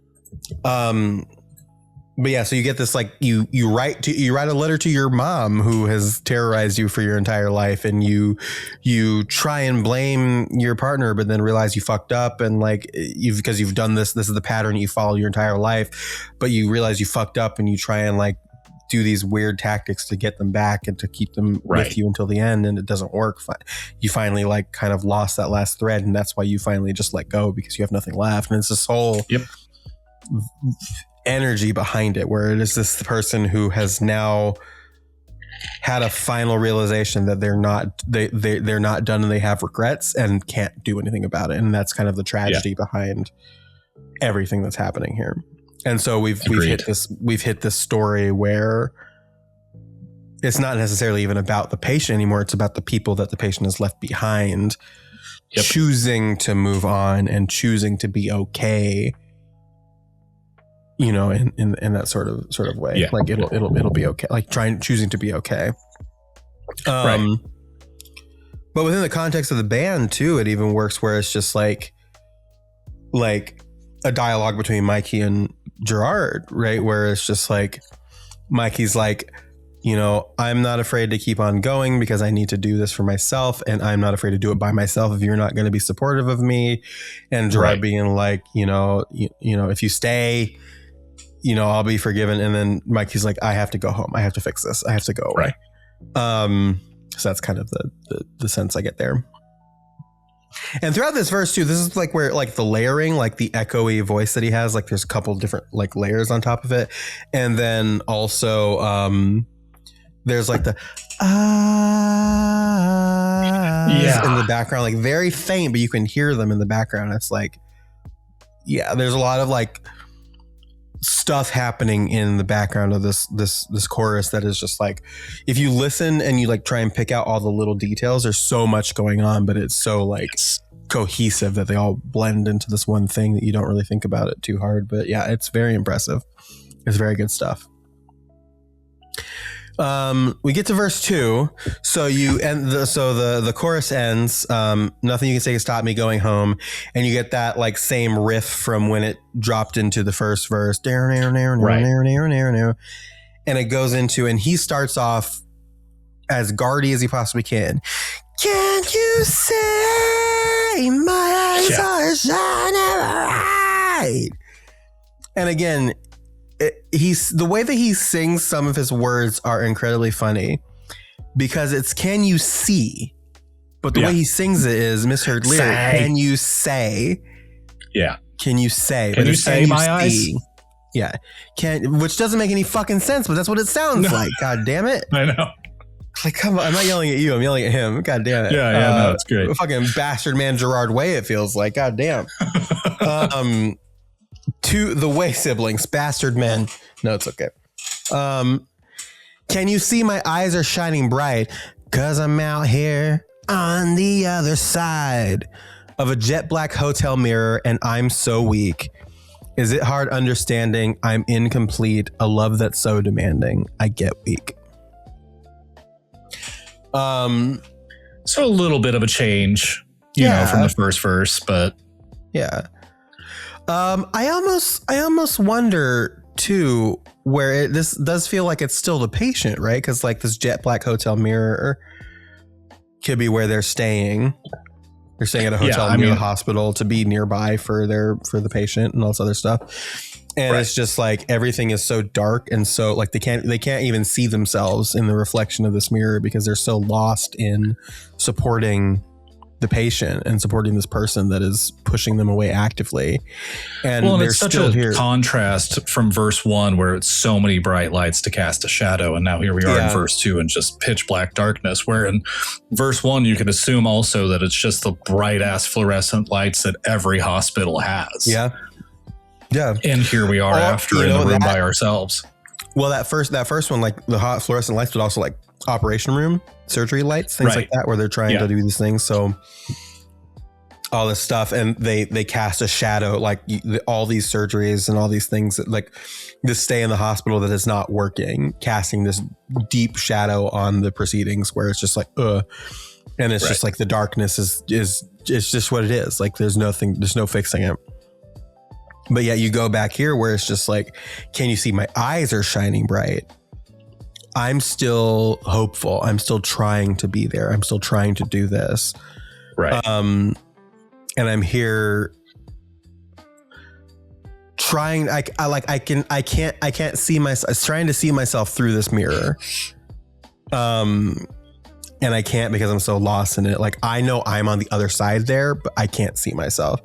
But yeah, so you get this, like you write a letter to your mom who has terrorized you for your entire life, and you try and blame your partner, but then realize you fucked up, and like because you've done this is the pattern you follow your entire life, but you realize you fucked up and you try and like do these weird tactics to get them back and to keep them with you until the end, and it doesn't work. You finally like kind of lost that last thread, and that's why you finally just let go, because you have nothing left. And it's this whole energy behind it, where it is this person who has now had a final realization that they're not done and they have regrets and can't do anything about it. And that's kind of the tragedy behind everything that's happening here. And so we've hit this story where it's not necessarily even about the patient anymore. It's about the people that the patient has left behind. choosing to move on and choosing to be okay, you know, in that sort of way. Yeah. Like it'll be okay. Like choosing to be okay. Right. But within the context of the band too, it even works where it's just like a dialogue between Mikey and Gerard, right? Where it's just like Mikey's like, you know, I'm not afraid to keep on going because I need to do this for myself, and I'm not afraid to do it by myself if you're not going to be supportive of me. And Gerard being like, you know, if you stay, you know, I'll be forgiven. And then Mikey's like, I have to go home. I have to fix this. I have to go away. Right. So that's kind of the sense I get there. And throughout this verse too, this is like where like the layering, like the echoey voice that he has, like there's a couple different like layers on top of it. And then also there's like the in the background, like very faint, but you can hear them in the background. It's like, yeah, there's a lot of like stuff happening in the background of this chorus that is just like, if you listen and you like try and pick out all the little details, there's so much going on, but it's so like cohesive that they all blend into this one thing that you don't really think about it too hard. But yeah, it's very impressive. It's very good stuff. We get to verse 2. So the chorus ends, nothing you can say can stop me going home. And you get that like same riff from when it dropped into the first verse. Right. And it goes into, and he starts off as GARDy as he possibly can. Can you say my eyes are shining bright? And again, the way that he sings some of his words are incredibly funny because it's can you see, but the way he sings it is misheard lyric. Can you say? Yeah. Can you say? Can you say my eyes? Yeah. Which doesn't make any fucking sense, but that's what it sounds like. God damn it. I know. Like, come on. I'm not yelling at you. I'm yelling at him. God damn it. Yeah, no, it's great. Fucking bastard man Gerard Way, it feels like. God damn. To the Way siblings, bastard men. No, it's okay. Can you see my eyes are shining bright? 'Cause I'm out here on the other side of a jet black hotel mirror and I'm so weak. Is it hard understanding? I'm incomplete. A love that's so demanding. I get weak. So a little bit of a change, you know, from the first verse, but yeah. I almost wonder too where this does feel like it's still the patient, right? Because like this jet black hotel mirror could be where they're staying. They're staying at a hotel near the hospital to be nearby for the patient and all this other stuff. And it's just like everything is so dark and so like they can't even see themselves in the reflection of this mirror because they're so lost in supporting the patient and supporting this person that is pushing them away actively. And they're it's such still a here. contrast from verse 1 where it's so many bright lights to cast a shadow, and now here we are in verse 2 and just pitch black darkness, where in verse 1 you can assume also that it's just the bright ass fluorescent lights that every hospital has. Yeah. And here we are after in the room by ourselves. Well, that first one, like the hot fluorescent lights, but also like operation room surgery lights, things like that, where they're trying to do these things. So all this stuff, and they cast a shadow, like all these surgeries and all these things that, like this stay in the hospital that is not working, casting this deep shadow on the proceedings where it's just like, and it's just like the darkness is it's just what it is. Like there's no fixing it. But yet you go back here where it's just like, can you see my eyes are shining bright? I'm still hopeful. I'm still trying to be there. I'm still trying to do this. Right. And I'm here trying. I can't see myself. I was trying to see myself through this mirror. And I can't because I'm so lost in it. Like I know I'm on the other side there, but I can't see myself.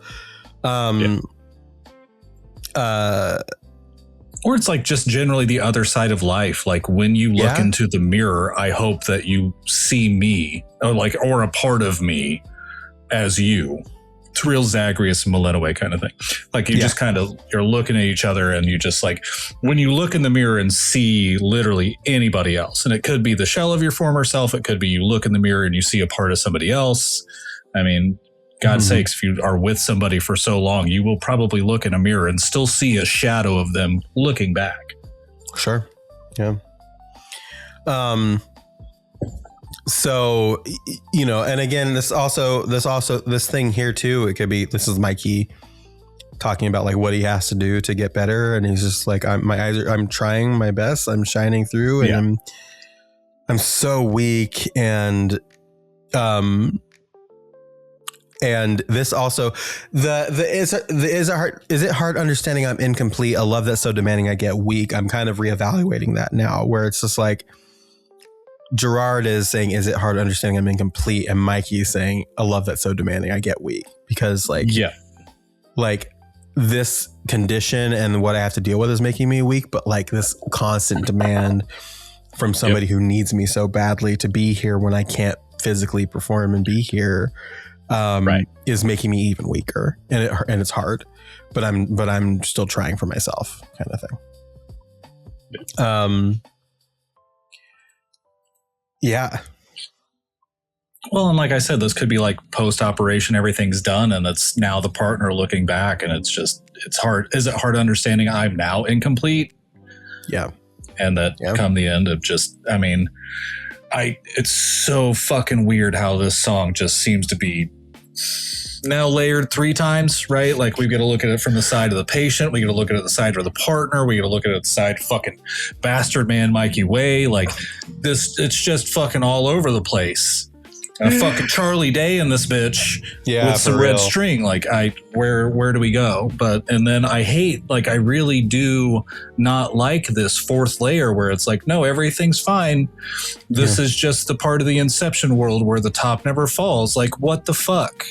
Or it's like just generally the other side of life. Like when you look into the mirror, I hope that you see me or a part of me as you. It's real Zagreus and Milenoway kind of thing. Like you just kind of, you're looking at each other and you just like, when you look in the mirror and see literally anybody else, and it could be the shell of your former self. It could be you look in the mirror and you see a part of somebody else. I mean, God's sakes, if you are with somebody for so long, you will probably look in a mirror and still see a shadow of them looking back. Sure. Yeah. So, you know, and again, this thing here too, it could be, this is Mikey talking about like what he has to do to get better. And he's just like, I'm trying my best. I'm shining through, and I'm so weak. And this also, is it hard understanding I'm incomplete? A love that's so demanding I get weak. I'm kind of reevaluating that now, where it's just like Gerard is saying, is it hard understanding I'm incomplete? And Mikey is saying, a love that's so demanding I get weak. Because like, like this condition and what I have to deal with is making me weak, but like this constant demand from somebody who needs me so badly to be here when I can't physically perform and be here is making me even weaker, and it's hard, but I'm still trying for myself, kind of thing. Yeah. Well, and like I said, this could be like post-operation, everything's done, and it's now the partner looking back, and it's hard. Is it hard understanding I'm now incomplete? Yeah. And that come the end of just, I mean, it's so fucking weird how this song just seems to be now layered 3 times, right? Like we've got to look at it from the side of the patient, we got to look at it the side of the partner, we got to look at it the side fucking bastard man Mikey Way. Like this, it's just fucking all over the place. A fucking Charlie Day in this bitch with some red string. Like where do we go? And then I hate, like I really do not like this 4th layer where it's like, no, everything's fine. This is just the part of the Inception world where the top never falls. Like what the fuck?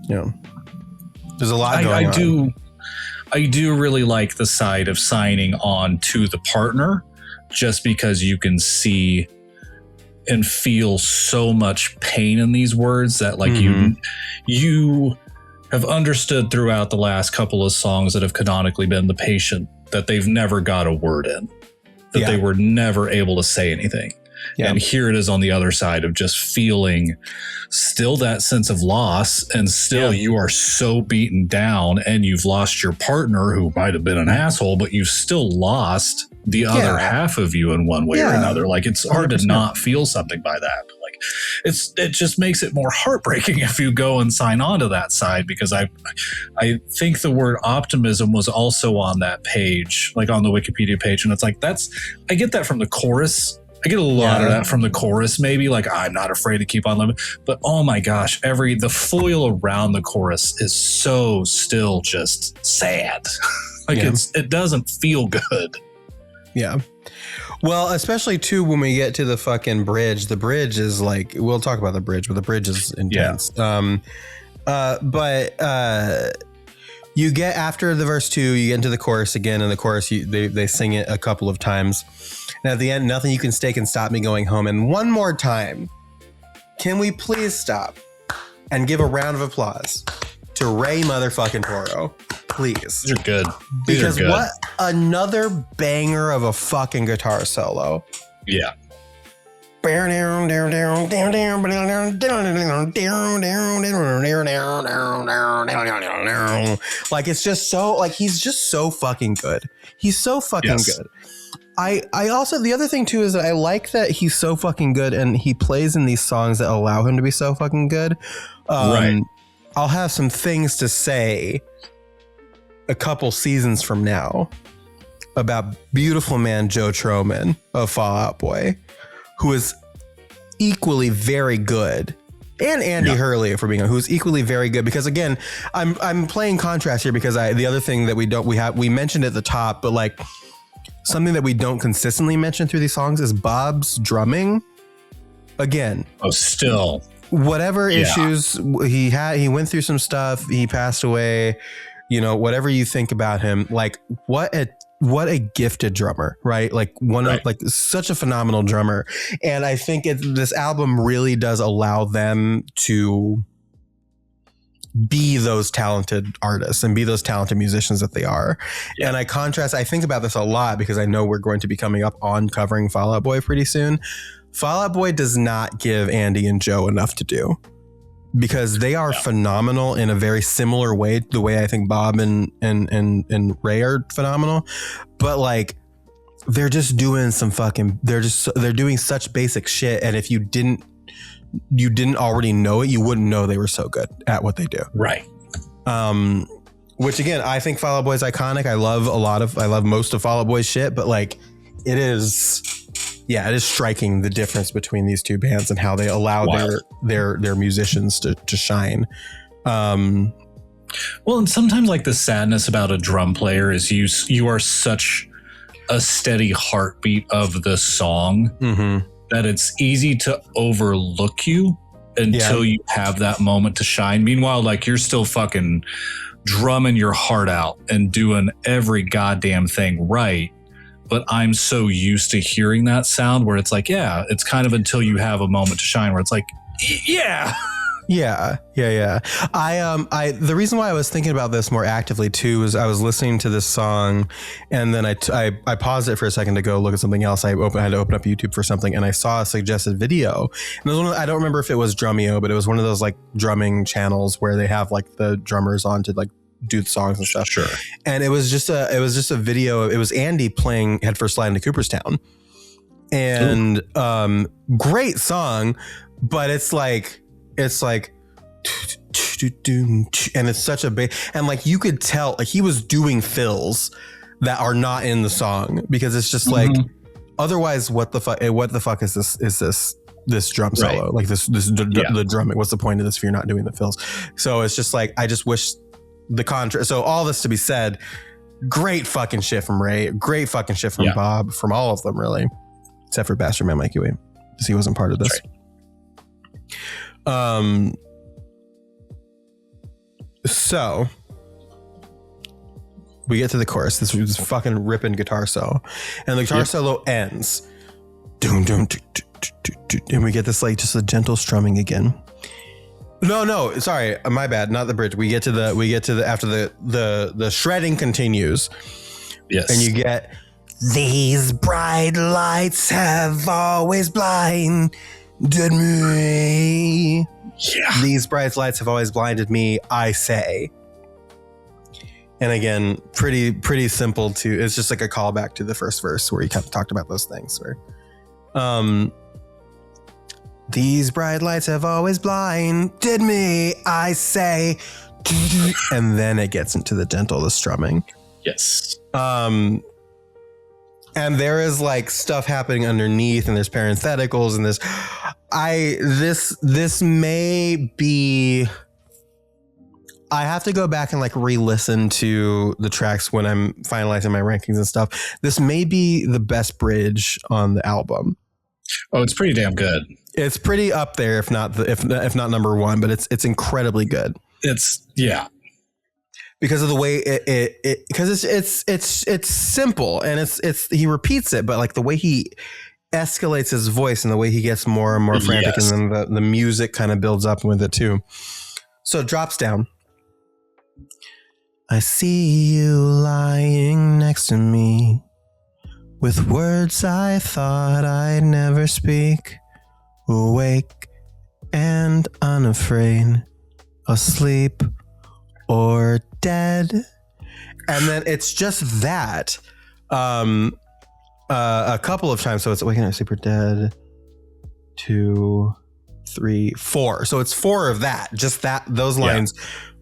Yeah. There's a lot going on. I do really like the side of signing on to the partner, just because you can see and feel so much pain in these words that like you have understood throughout the last couple of songs that have canonically been the patient, that they've never got a word in, that they were never able to say anything. And here it is on the other side of just feeling still that sense of loss, and still you are so beaten down, and you've lost your partner who might have been an asshole, but you've still lost the other half of you in one way or another. Like it's hard 100%. To not feel something by that. But like it just makes it more heartbreaking if you go and sign on to that side, because I think the word optimism was also on that page, like on the Wikipedia page, and it's like I get that from the chorus. I get a lot of that from the chorus, maybe like I'm not afraid to keep on living, but oh my gosh, the foil around the chorus is so still just sad. Like it doesn't feel good. Yeah. Well, especially too when we get to the fucking bridge. The bridge is like, we'll talk about the bridge, but the bridge is intense. You get after the verse 2, you get into the chorus again, and the chorus they sing it a couple of times. And at the end, nothing you can stay can stop me going home. And one more time, can we please stop and give a round of applause to Ray motherfucking Toro? Please. These are good. Because what another banger of a fucking guitar solo. Yeah. Like it's just so, like he's just so fucking good. He's so fucking good. I also, the other thing too is that I like that he's so fucking good and he plays in these songs that allow him to be so fucking good. Right. I'll have some things to say a couple seasons from now about beautiful man Joe Troman of Fall Out Boy, who is equally very good, and Andy Hurley, if we're being honest, who's equally very good. Because again, I'm playing contrast here because the other thing that we mentioned at the top, but like something that we don't consistently mention through these songs is Bob's drumming. Again, still whatever issues he had, he went through some stuff, he passed away, you know, whatever you think about him, like what a gifted drummer, right? Like like such a phenomenal drummer. And I think this album really does allow them to be those talented artists and be those talented musicians that they are. And I think about this a lot because I know we're going to be coming up on covering Fall Out Boy pretty soon. Fall Out Boy does not give Andy and Joe enough to do. because they are phenomenal in a very similar way, the way I think Bob and Ray are phenomenal. But like, they're just doing some they're doing such basic shit. And if you didn't already know it, you wouldn't know they were so good at what they do. Right. Which again, I think Fall Out Boy's iconic. I love most of Fall Out Boy's shit, but like it is striking the difference between these two bands and how they allow their musicians to shine. Well, and sometimes like the sadness about a drum player is you are such a steady heartbeat of the song that it's easy to overlook you until you have that moment to shine. Meanwhile, like you're still fucking drumming your heart out and doing every goddamn thing right. But I'm so used to hearing that sound where it's like, yeah, it's kind of until you have a moment to shine where it's like, yeah. Yeah. The reason why I was thinking about this more actively too is I was listening to this song and then I paused it for a second to go look at something else. I had to open up YouTube for something and I saw a suggested video. And it was I don't remember if it was Drumeo, but it was one of those like drumming channels where they have like the drummers on to like do the songs and stuff. Sure. And it was just a video. It was Andy playing Head First Slide into Cooperstown. And great song, but it's like and it's such a big, and like you could tell like he was doing fills that are not in the song because it's just like otherwise what the fuck is this drum solo, right? Like the drumming, what's the point of this if you're not doing the fills? So it's just like I just wish the contrast. So all this to be said, great fucking shit from Ray, great fucking shit from Bob, from all of them really, except for Bastard Man Mikey Way because he wasn't part of this. Right. So we get to the chorus, this fucking ripping guitar solo, and the guitar solo ends, and we get this like just a gentle strumming again. No, sorry, my bad, not the bridge. We get to the after the shredding continues. Yes, and you get these bright lights have always blinded me. Yeah. These bright lights have always blinded me, I say. And again, pretty simple to, it's just like a callback to the first verse where he kind of talked about those things where these bright lights have always blinded me, I say. And then it gets into the strumming. Yes. And there is like stuff happening underneath and there's parentheticals and this may be, I have to go back and like re-listen to the tracks when I'm finalizing my rankings and stuff. This may be the best bridge on the album. Oh, it's pretty damn good. It's pretty up there, if not number one, but it's incredibly good. It's because of the way it because it's simple and it's he repeats it, but like the way he escalates his voice and the way he gets more and more frantic, and then the music kind of builds up with it too. So it drops down. I see you lying next to me with words I thought I'd never speak, awake and unafraid, asleep or dead. And then it's just that a couple of times. So it's waking up, asleep or dead, 2, 3, 4. So it's 4 of that, just that, those lines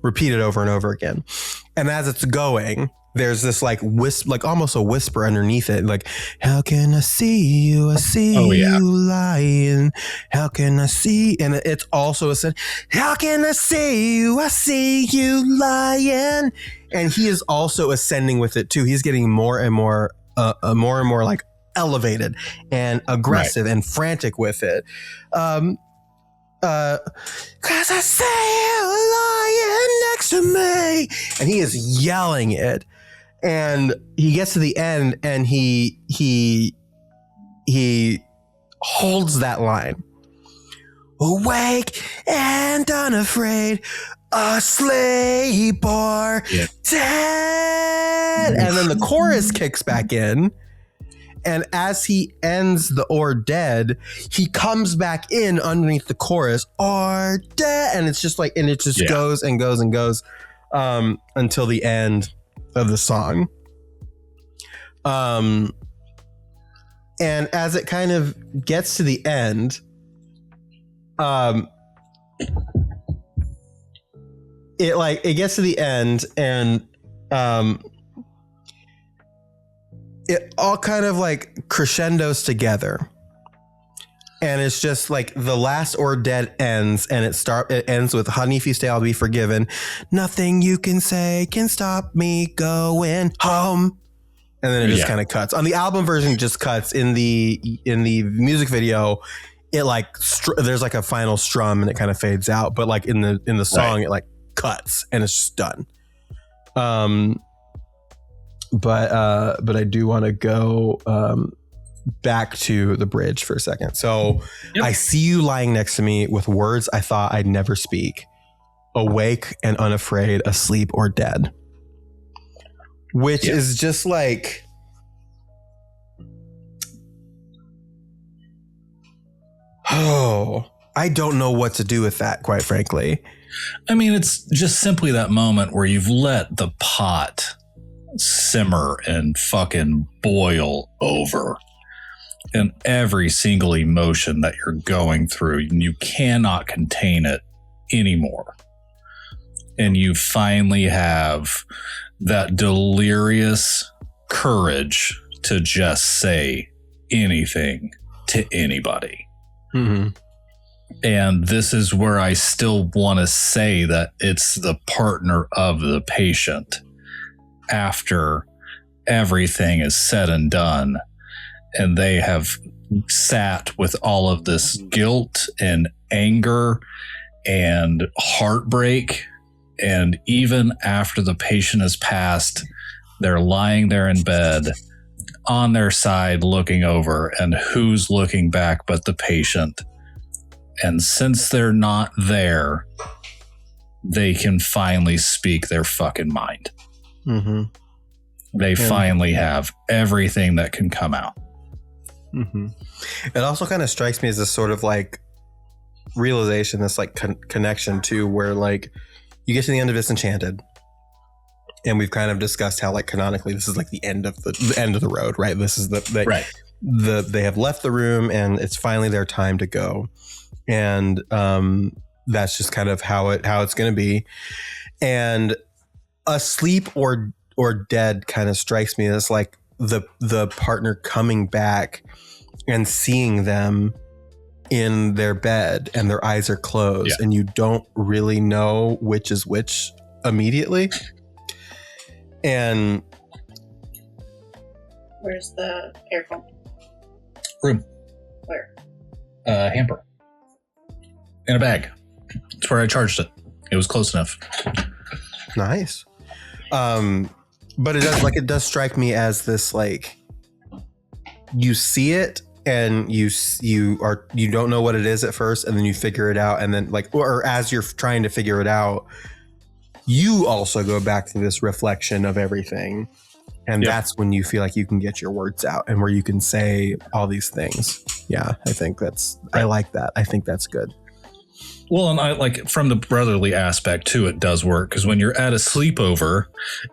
repeated over and over again. And as it's going, there's this like like almost a whisper underneath it, like, how can I see you? I see you lying. How can I see? And it's also a said, how can I see you? I see you lying. And he is also ascending with it too. He's getting more and more like elevated and aggressive and frantic with it. Cause I see you lying next to me, and he is yelling it. And he gets to the end and he holds that line. Awake and unafraid, asleep or dead. And then the chorus kicks back in And as he ends the or dead, he comes back in underneath the chorus, or dead. And it's just like, and it just goes and goes and goes until the end of the song. And as it kind of gets to the end, it gets to the end and it all kind of like crescendos together, and it's just like the last or dead ends, and it ends with "Honey, if you stay, I'll be forgiven. Nothing you can say can stop me going home." And then it just kind of cuts. On the album version, it just cuts. In the music video, it like there's like a final strum and it kind of fades out. But like in the song, it like cuts and it's just done. But I do want to go back to the bridge for a second. So I see you lying next to me with words I thought I'd never speak, awake and unafraid, asleep or dead, which is just like, I don't know what to do with that, quite frankly. I mean, it's just simply that moment where you've let the pot simmer and fucking boil over, and every single emotion that you're going through, you cannot contain it anymore. And you finally have that delirious courage to just say anything to anybody. Mm-hmm. And this is where I still want to say that it's the partner of the patient after everything is said and done, and they have sat with all of this guilt and anger and heartbreak, and even after the patient has passed, they're lying there in bed on their side looking over, and who's looking back but the patient. And since they're not there, they can finally speak their fucking mind. Mm-hmm. They finally have everything that can come out. Mm-hmm. It also kind of strikes me as this sort of like realization, this like connection to where like you get to the end of Disenchanted, and we've kind of discussed how like canonically this is like the end of the road, right? This is they have left the room and it's finally their time to go, and that's just kind of how it's going to be. And asleep or dead kind of strikes me as like the partner coming back and seeing them in their bed and their eyes are closed, and you don't really know which is which immediately. And where's the earphone? Room. Where? Hamper. In a bag. It's where I charged it. It was close enough. Nice. But it does strike me as this, like, you see it and you don't know what it is at first, and then you figure it out, and then like, or as you're trying to figure it out, you also go back to this reflection of everything. And that's when you feel like you can get your words out and where you can say all these things. Yeah, I think I like that. I think that's good. Well, and I like from the brotherly aspect too, it does work, because when you're at a sleepover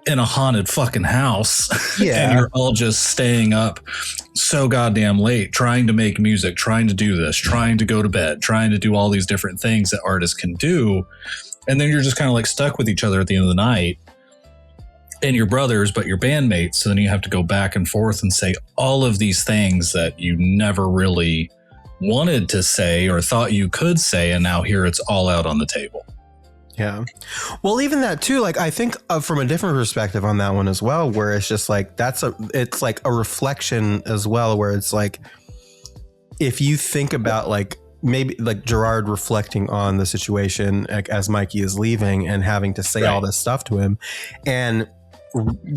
in a haunted fucking house and you're all just staying up so goddamn late, trying to make music, trying to do this, trying to go to bed, trying to do all these different things that artists can do. And then you're just kind of like stuck with each other at the end of the night, and your brothers, but your bandmates. So then you have to go back and forth and say all of these things that you never really wanted to say or thought you could say, and now here it's all out on the table. Yeah. Well, even that too, like I think from a different perspective on that one as well, where it's just like it's like a reflection as well, where it's like if you think about like maybe like Gerard reflecting on the situation like, as Mikey is leaving and having to say all this stuff to him, and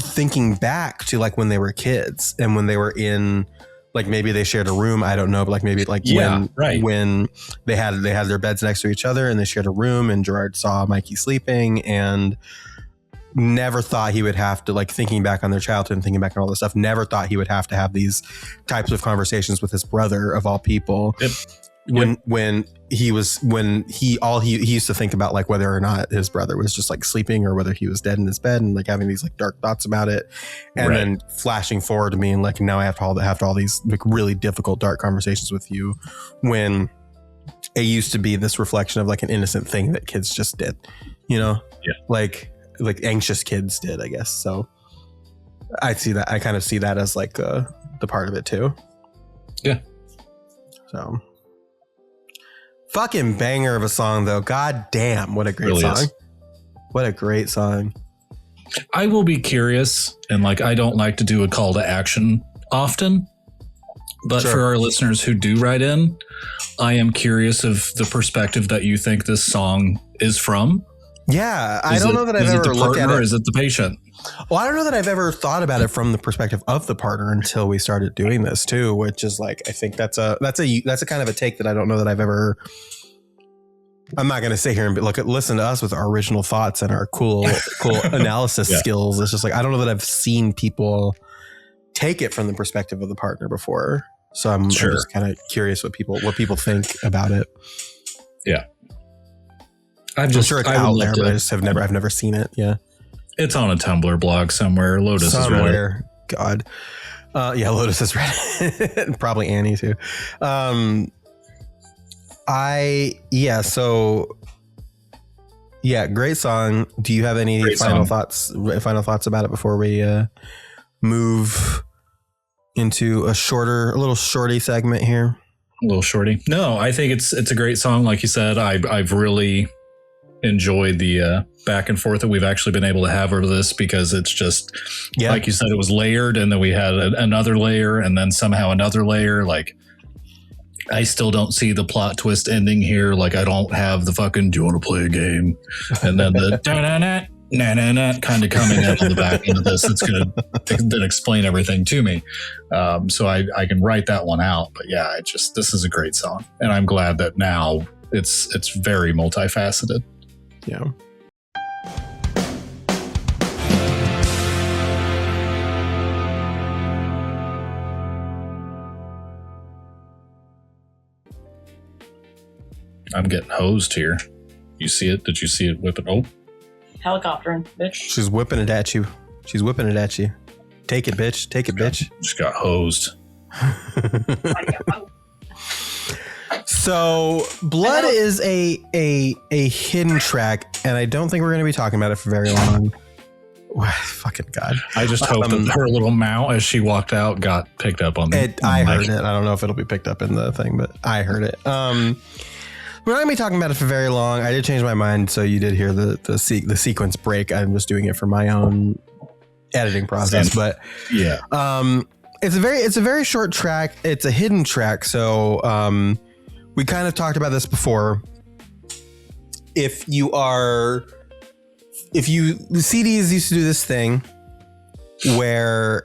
thinking back to like when they were kids and when they were in like maybe they shared a room, I don't know, but like maybe like when they had their beds next to each other and they shared a room and Gerard saw Mikey sleeping, and never thought he would have to, like, thinking back on their childhood and thinking back on all this stuff, never thought he would have to have these types of conversations with his brother of all people. Yep. When he used to think about like whether or not his brother was just like sleeping or whether he was dead in his bed, and like having these like dark thoughts about it, and then flashing forward to being like, now I have to all these like really difficult dark conversations with you, when it used to be this reflection of like an innocent thing that kids just did, like anxious kids did, I guess. So I kind of see that as like the part of it too. Yeah. So fucking banger of a song though. God damn, what a great really song. Is. What a great song. I will be curious, and like I don't like to do a call to action often, but for our listeners who do write in, I am curious of the perspective that you think this song is from. Yeah, I don't know that I've ever looked at it. Or is it the patient? Well, I don't know that I've ever thought about it from the perspective of the partner until we started doing this too, which is like, I think that's a kind of a take that I don't know that I've ever. I'm not going to sit here and listen to us with our original thoughts and our cool analysis skills. It's just like, I don't know that I've seen people take it from the perspective of the partner before. So I'm just kind of curious what people think about it. Yeah. I'm sure it's out there, but I've never seen it. Yeah. It's on a Tumblr blog somewhere. Lotus has read it. God. Yeah, Lotus has read it. Probably Annie too. Great song. Do you have any final thoughts about it before we move into a little shorty segment here? A little shorty. No, I think it's a great song. Like you said, I've really enjoyed the back and forth that we've actually been able to have over this, because it's just like you said, it was layered, and then we had another layer, and then somehow another layer. Like, I still don't see the plot twist ending here. Like, I don't have the fucking, do you want to play a game? And then the na-na-na kind of coming in on the back end of this. It's going to then explain everything to me. So I can write that one out. But yeah, this is a great song. And I'm glad that now it's very multifaceted. Yeah. I'm getting hosed here. You see it? Did you see it whipping? Oh, Helicoptering, bitch. She's whipping it at you. Take it, bitch. Take it, bitch. Just got hosed. So Blood is a hidden track, and I don't think we're going to be talking about it for very long. Fucking God. I just hope that her little meow as she walked out got picked up on the I heard it. I don't know if it'll be picked up in the thing, but I heard it. We're not going to be talking about it for very long. I did change my mind, so you did hear the sequence break. I'm just doing it for my own editing process, but yeah. It's a very short track. It's a hidden track, so we kind of talked about this before. The CDs used to do this thing where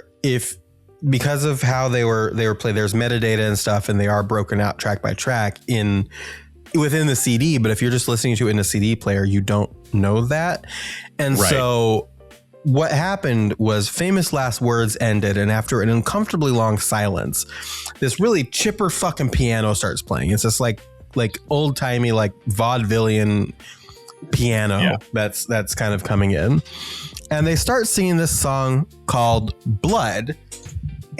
because of how they were played, there's metadata and stuff, and they are broken out track by track within the CD. But if you're just listening to it in a CD player, you don't know that. And so what happened was Famous Last Words ended, and after an uncomfortably long silence, this really chipper fucking piano starts playing. It's just like old timey, like vaudevillian piano that's kind of coming in, and they start singing this song called Blood,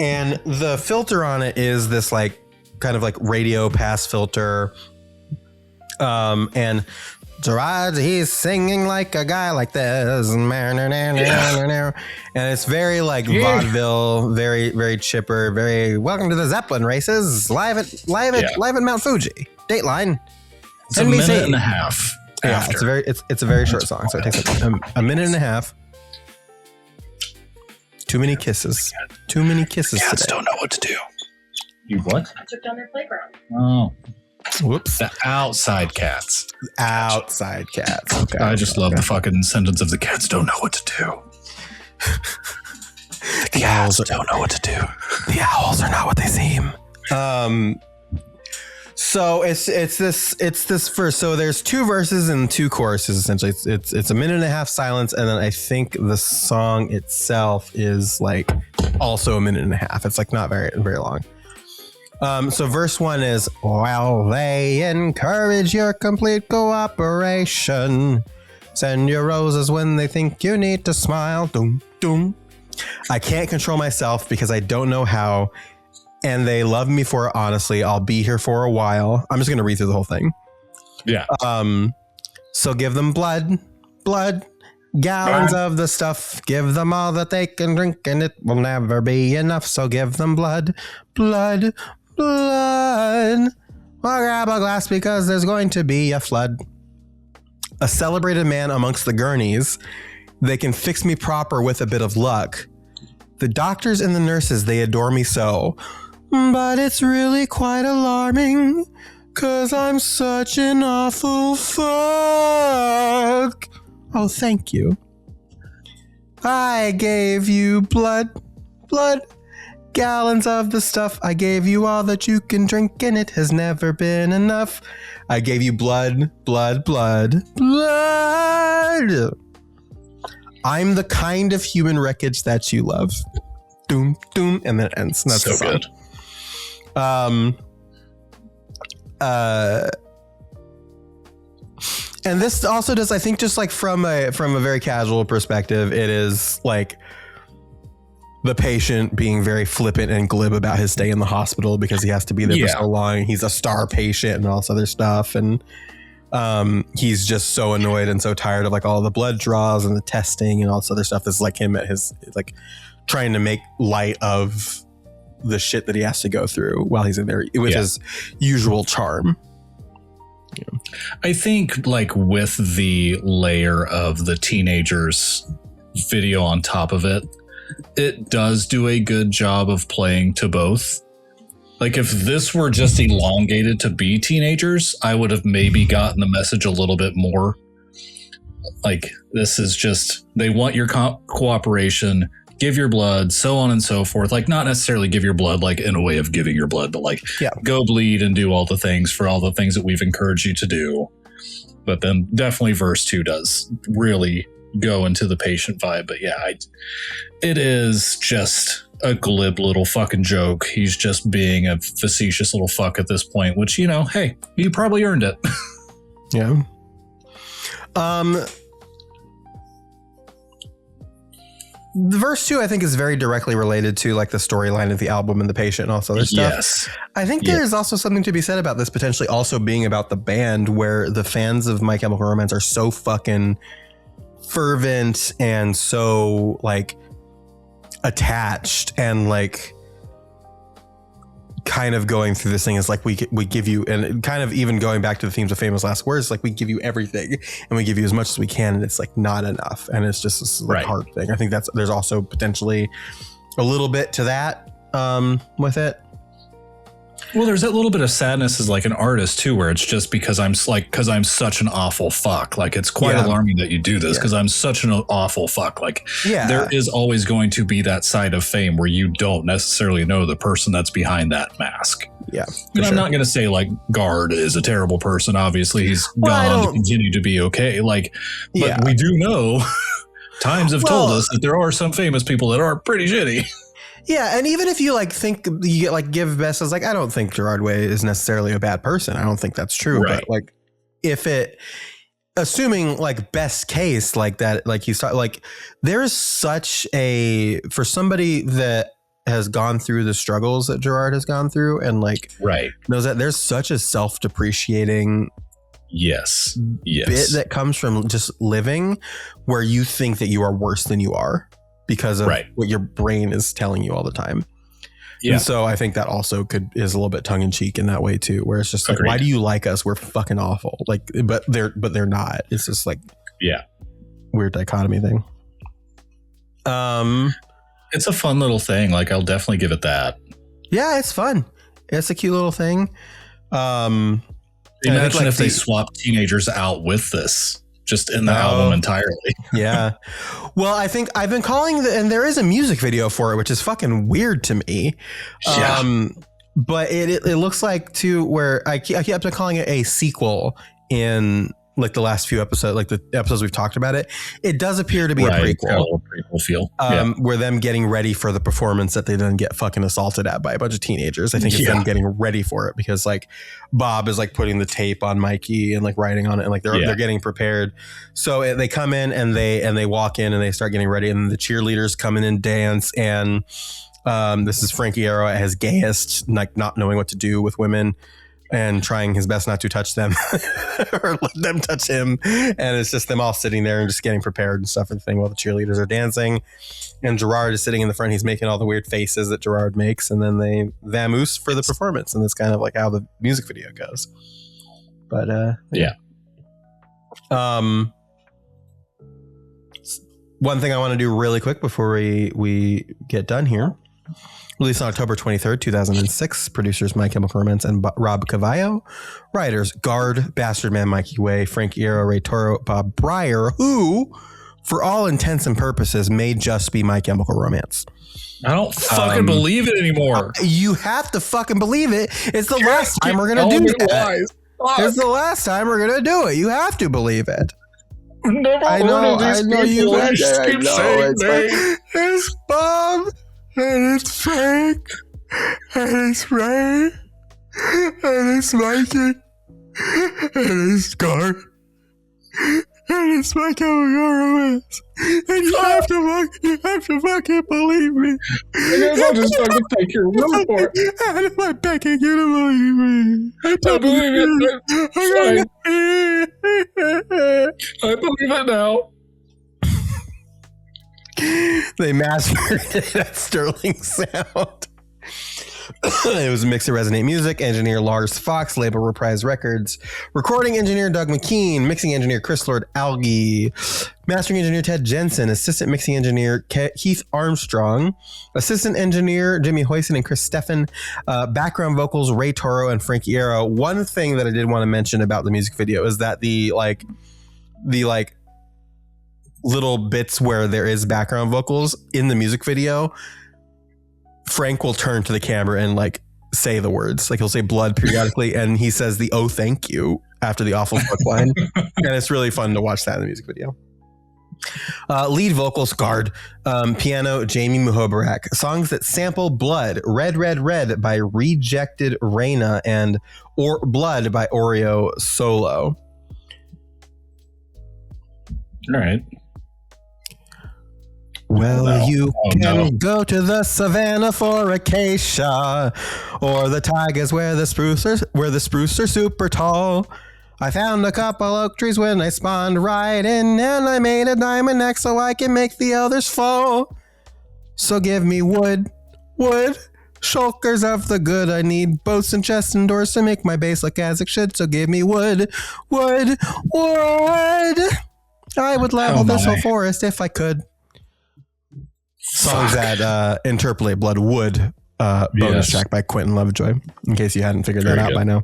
and the filter on it is this like kind of like radio pass filter, and Gerard, he's singing like a guy like this, and it's very like vaudeville, very very chipper, very welcome to the Zeppelin races live at Mount Fuji, Dateline. It's a minute and a half. Yeah, it's a very short song, so it takes a minute and a half. Too many kisses. Too many kisses. Cats today. don't know what to do. You what? I took down their playground. Oh, whoops! The outside cats. Outside cats. Okay. I just love the fucking sentence of the cats don't know what to do. The cats don't know what to do. The owls are not what they seem. So it's this verse. So there's 2 verses and 2 choruses essentially. It's a minute and a half silence, and then I think the song itself is like also a minute and a half. It's like not very long. So verse 1 is, while they encourage your complete cooperation, send your roses when they think you need to smile. Doom, doom. I can't control myself because I don't know how, and they love me for it, honestly. I'll be here for a while. I'm just going to read through the whole thing. Yeah. So give them blood, gallons of the stuff. Give them all that they can drink, and it will never be enough. So give them blood. I'll grab a glass because there's going to be a flood. A celebrated man amongst the gurneys. They can fix me proper with a bit of luck. The doctors and the nurses, they adore me so. But it's really quite alarming, 'cause I'm such an awful fuck. Oh, thank you. I gave you blood, gallons of the stuff. I gave you all that you can drink, and it has never been enough. I gave you blood. I'm the kind of human wreckage that you love. Doom, doom, and then it ends. And that's so good. And this also does, I think, just like from a very casual perspective, it is like the patient being very flippant and glib about his stay in the hospital because he has to be there for so long. He's a star patient and all this other stuff. And he's just so annoyed and so tired of like all the blood draws and the testing and all this other stuff. This is like him at his, like trying to make light of the shit that he has to go through while he's in there with his usual charm. Yeah. I think like with the layer of the teenagers video on top of it, it does do a good job of playing to both. Like if this were just elongated to be teenagers, I would have maybe gotten the message a little bit more. Like this is just, they want your cooperation, give your blood, so on and so forth. Like not necessarily give your blood like in a way of giving your blood, but like go bleed and do all the things for all the things that we've encouraged you to do. But then definitely verse 2 does really go into the patient vibe. But yeah, it is just a glib little fucking joke. He's just being a facetious little fuck at this point, which, you know, hey, you probably earned it. Yeah. The verse 2, I think, is very directly related to like the storyline of the album and the patient and all this other stuff. Yes. I think there is also something to be said about this potentially also being about the band, where the fans of My Chemical Romance are so fucking fervent and so like attached and like kind of going through this thing is like we give you, and kind of even going back to the themes of Famous Last Words, like we give you everything and we give you as much as we can, and it's like not enough, and it's just this like hard thing. I think there's also potentially a little bit to that with it. Well, there's that little bit of sadness as like an artist too, where it's just because I'm such an awful fuck. Like it's quite alarming that you do this because I'm such an awful fuck. Like there is always going to be that side of fame where you don't necessarily know the person that's behind that mask. Yeah. And I'm not going to say like GARD is a terrible person. Obviously he's gone to continue to be okay. Like, but we do know times have told us that there are some famous people that are pretty shitty. Yeah, and even if you like think you like give best as like, I don't think Gerard Way is necessarily a bad person. I don't think that's true. Right. But like, if it, assuming like best case like that, like you start like, there is such a, for somebody that has gone through the struggles that Gerard has gone through and like knows that there's such a self-depreciating bit that comes from just living where you think that you are worse than you are. Because of what your brain is telling you all the time. Yeah. And so I think that also is a little bit tongue in cheek in that way too, where it's just like, why do you like us? We're fucking awful. Like, but they're not. It's just like, weird dichotomy thing. It's a fun little thing. Like I'll definitely give it that. Yeah, it's fun. It's a cute little thing. Imagine if they swapped teenagers out with this. Just in the album entirely. Yeah. Well, I think I've been calling and there is a music video for it, which is fucking weird to me. but it looks like too where I kept calling it a sequel in like the last few episodes, like the episodes we've talked about it. It does appear to be a prequel. Prequel feel. Where them getting ready for the performance that they then get fucking assaulted at by a bunch of teenagers. I think it's them getting ready for it because like Bob is like putting the tape on Mikey and like writing on it and like they're getting prepared. So they come in and they walk in and they start getting ready and the cheerleaders come in and dance and this is Frankie Arrow at his gayest, like not knowing what to do with women and trying his best not to touch them or let them touch him. And it's just them all sitting there and just getting prepared and stuff for the thing while the cheerleaders are dancing. And Gerard is sitting in the front. He's making all the weird faces that Gerard makes. And then they vamoose for the performance. And that's kind of like how the music video goes. But one thing I want to do really quick before we get done here. Released on October 23rd, 2006. Producers My Chemical Romance and Rob Cavallo. Writers GARD, Bastard Man Mikey Way, Frank Iero, Ray Toro, Bob Breyer, who, for all intents and purposes, may just be My Chemical Romance. I don't fucking believe it anymore. You have to fucking believe it. It's the last time we're going to do that. It's the last time we're going to do it. You have to believe it. I know you guys keep saying it's Bob. And it's Frank, and it's Ray, and it's Mikey, and it's GARD, and it's My Chemical Romance. And you have to fucking believe me. I guess I'll just fucking take your word for it. How am I begging you to believe me? I believe it. I believe it now. They mastered that sterling sound. It was a mix of Resonate Music, engineer Lars Fox, label Reprise Records, recording engineer Doug McKean, mixing engineer Chris Lord Alge, mastering engineer Ted Jensen, assistant mixing engineer Keith Armstrong, assistant engineer Jimmy Hoyson and Chris Steffen, background vocals Ray Toro and Frankie Iero. One thing that I did want to mention about the music video is that the little bits where there is background vocals in the music video, Frank will turn to the camera and like say the words, like he'll say blood periodically and he says the "oh thank you" after the awful book line. And it's really fun to watch that in the music video. Lead vocals GARD, piano Jamie Muhobarak, songs that sample Blood, Red Red Red by Rejected Reina and or Blood by Oreo Solo. All right. Well, you can go to the savannah for acacia, or the tigers where the spruce are super tall. I found a couple oak trees when I spawned right in, and I made a diamond axe so I can make the others fall. So give me wood, shulkers of the good. I need boats and chests and doors to make my base look as it should. So give me wood. I would level this whole forest if I could. Songs that interpolate Blood Wood, bonus track by Quentin Lovejoy, in case you hadn't figured that out by now.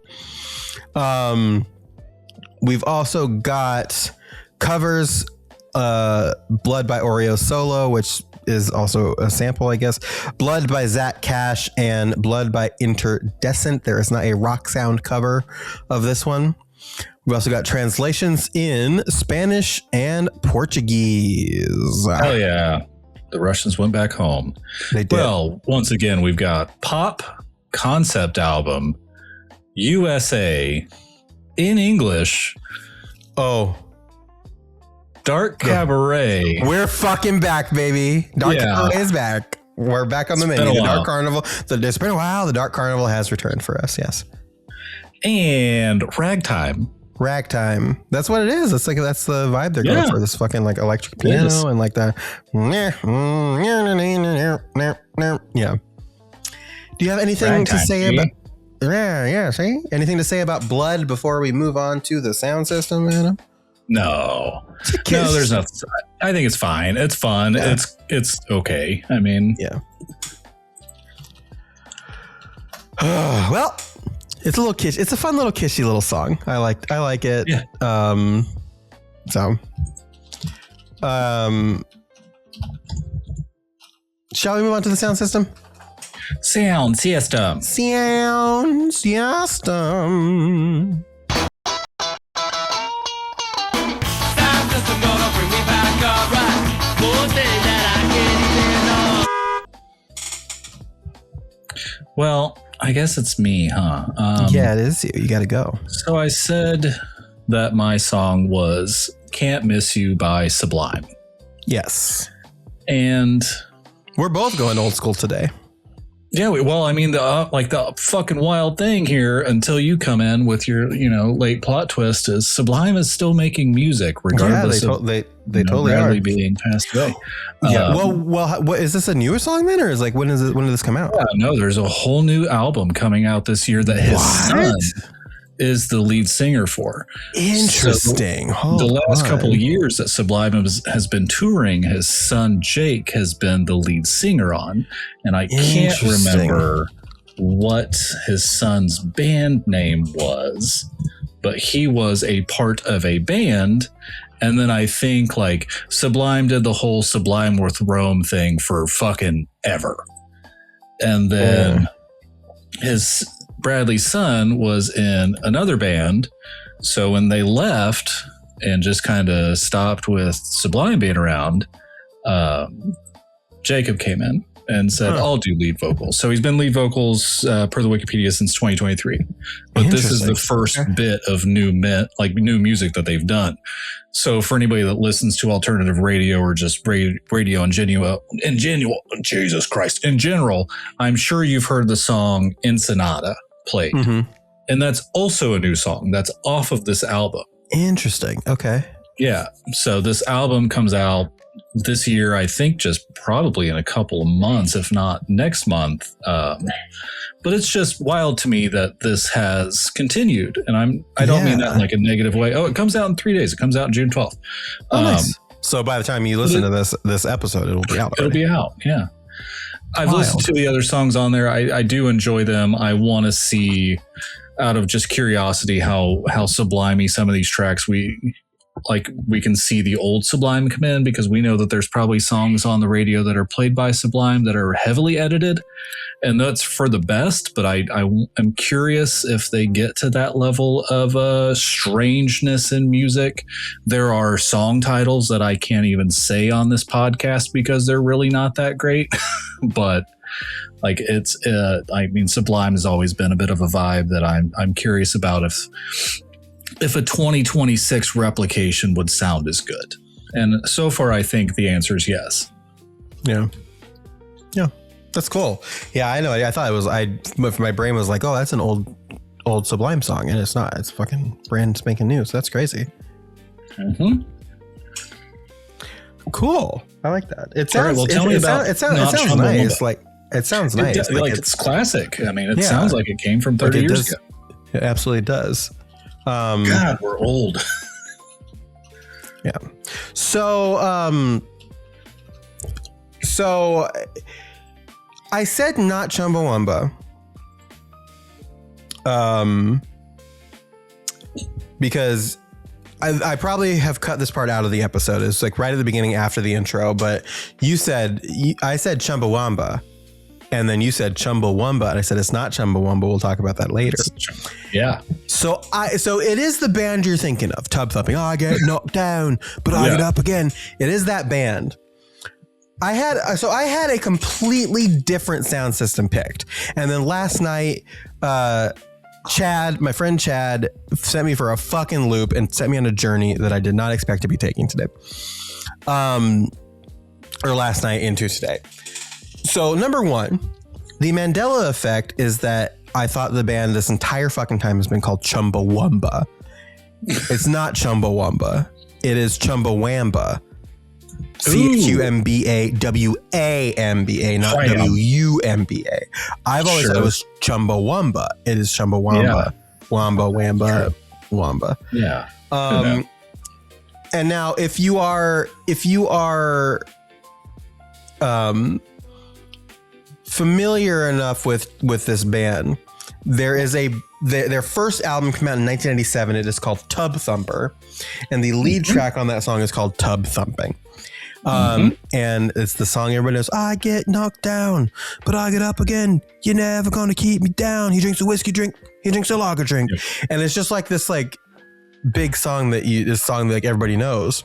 We've also got covers, Blood by Oreo Solo, which is also a sample, I guess. Blood by Zach Cash and Blood by Interdescent. There is not a rock sound cover of this one. We've also got translations in Spanish and Portuguese. Oh yeah. The Russians went back home. They did. Well, once again, we've got Pop Concept Album, USA, in English. Oh. Dark Cabaret. We're fucking back, baby. Dark Cabaret is back. We're back on the menu. The Dark Carnival. It's been a while. The Dark Carnival has returned for us, yes. And Ragtime. That's what it is. That's the vibe they're going for. This fucking like electric piano and like the yeah. Do you have anything to say about see? Anything to say about Blood before we move on to the sound system, Adam? No, there's nothing. I think it's fine. It's fun. Yeah. It's okay. I mean, yeah. Well, it's a little kitsch. It's a fun little kitschy little song. I like it. Yeah. So, shall we move on to the sound system? Soundsystem. Soundsystem. Well, I guess it's me, huh? Yeah, it is you. You got to go. So I said that my song was Can't Miss You by Sublime. Yes. And we're both going old school today. Yeah, well, I mean, the fucking wild thing here until you come in with your, late plot twist is Sublime is still making music regardless of they totally are being passed away. Yeah. Well, what is this a newer song then, or is when did this come out? Yeah, no, there's a whole new album coming out this year that his son is the lead singer for. Interesting. So the last couple of years that Sublime has been touring, his son Jake has been the lead singer on, and I can't remember what his son's band name was, but he was a part of a band. And then I think Sublime did the whole Sublime with Rome thing for fucking ever. And then his Bradley's son was in another band. So when they left and just kind of stopped with Sublime being around, Jacob came in and said, I'll do lead vocals. So he's been lead vocals per the Wikipedia since 2023. But this is the first bit of new music that they've done. So for anybody that listens to alternative radio or just radio in general, Jesus Christ, in general, I'm sure you've heard the song Ensenada played. Mm-hmm. And that's also a new song that's off of this album. Interesting. Okay. Yeah. So this album comes out this year, I think just probably in a couple of months, if not next month. But it's just wild to me that this has continued. And I don't mean that in a negative way. Oh, it comes out in 3 days. It comes out June 12th. Nice. So by the time you listen to this episode, it'll be out. It'll be out. Yeah. I've listened to the other songs on there. I do enjoy them. I want to see, out of just curiosity, how sublimey some of these tracks we can see the old Sublime come in, because we know that there's probably songs on the radio that are played by Sublime that are heavily edited, and that's for the best. But I'm curious if they get to that level of strangeness in music. There are song titles that I can't even say on this podcast because they're really not that great. But Sublime has always been a bit of a vibe that I'm curious about if a 2026 replication would sound as good. And so far, I think the answer is yes. Yeah. Yeah. That's cool. Yeah, I know. I thought it was, my brain was like, oh, that's an old Sublime song. And it's not. It's fucking brand spanking new. So that's crazy. Mm-hmm. Cool. I like that. It sounds, right, well, tell me about it sounds nice. It sounds nice. It's classic. I mean, it sounds like it came from 30 years ago. It absolutely does. God, we're old. Yeah. So I said not Chumbawamba. Because I probably have cut this part out of the episode. It's right at the beginning after the intro, but I said Chumbawamba. And then you said Chumbawamba, and I said it's not Chumbawamba. We'll talk about that later. Yeah. So it is the band you're thinking of, Tubthumping. Oh, I get knocked down, but I get up again. It is that band. I had a completely different sound system picked, and then last night, Chad, my friend Chad, sent me for a fucking loop and sent me on a journey that I did not expect to be taking today, or last night into today. So number one, the Mandela effect is that I thought the band this entire fucking time has been called Chumbawamba. It's not Chumbawamba. It is Chumbawamba. CHUMBAWAMBA, not WUMBA. I've always thought it was Chumbawamba. It is Chumbawamba. Wamba, Wamba, Wamba. Yeah. And now if you are familiar enough with this band, there is their first album came out in 1997. It is called Tubthumper, and the lead track on that song is called Tubthumping. And it's the song everybody knows. I get knocked down, but I get up again. You're never gonna keep me down. He drinks a whiskey drink. He drinks a lager drink. And it's just like this like big song this song that like everybody knows.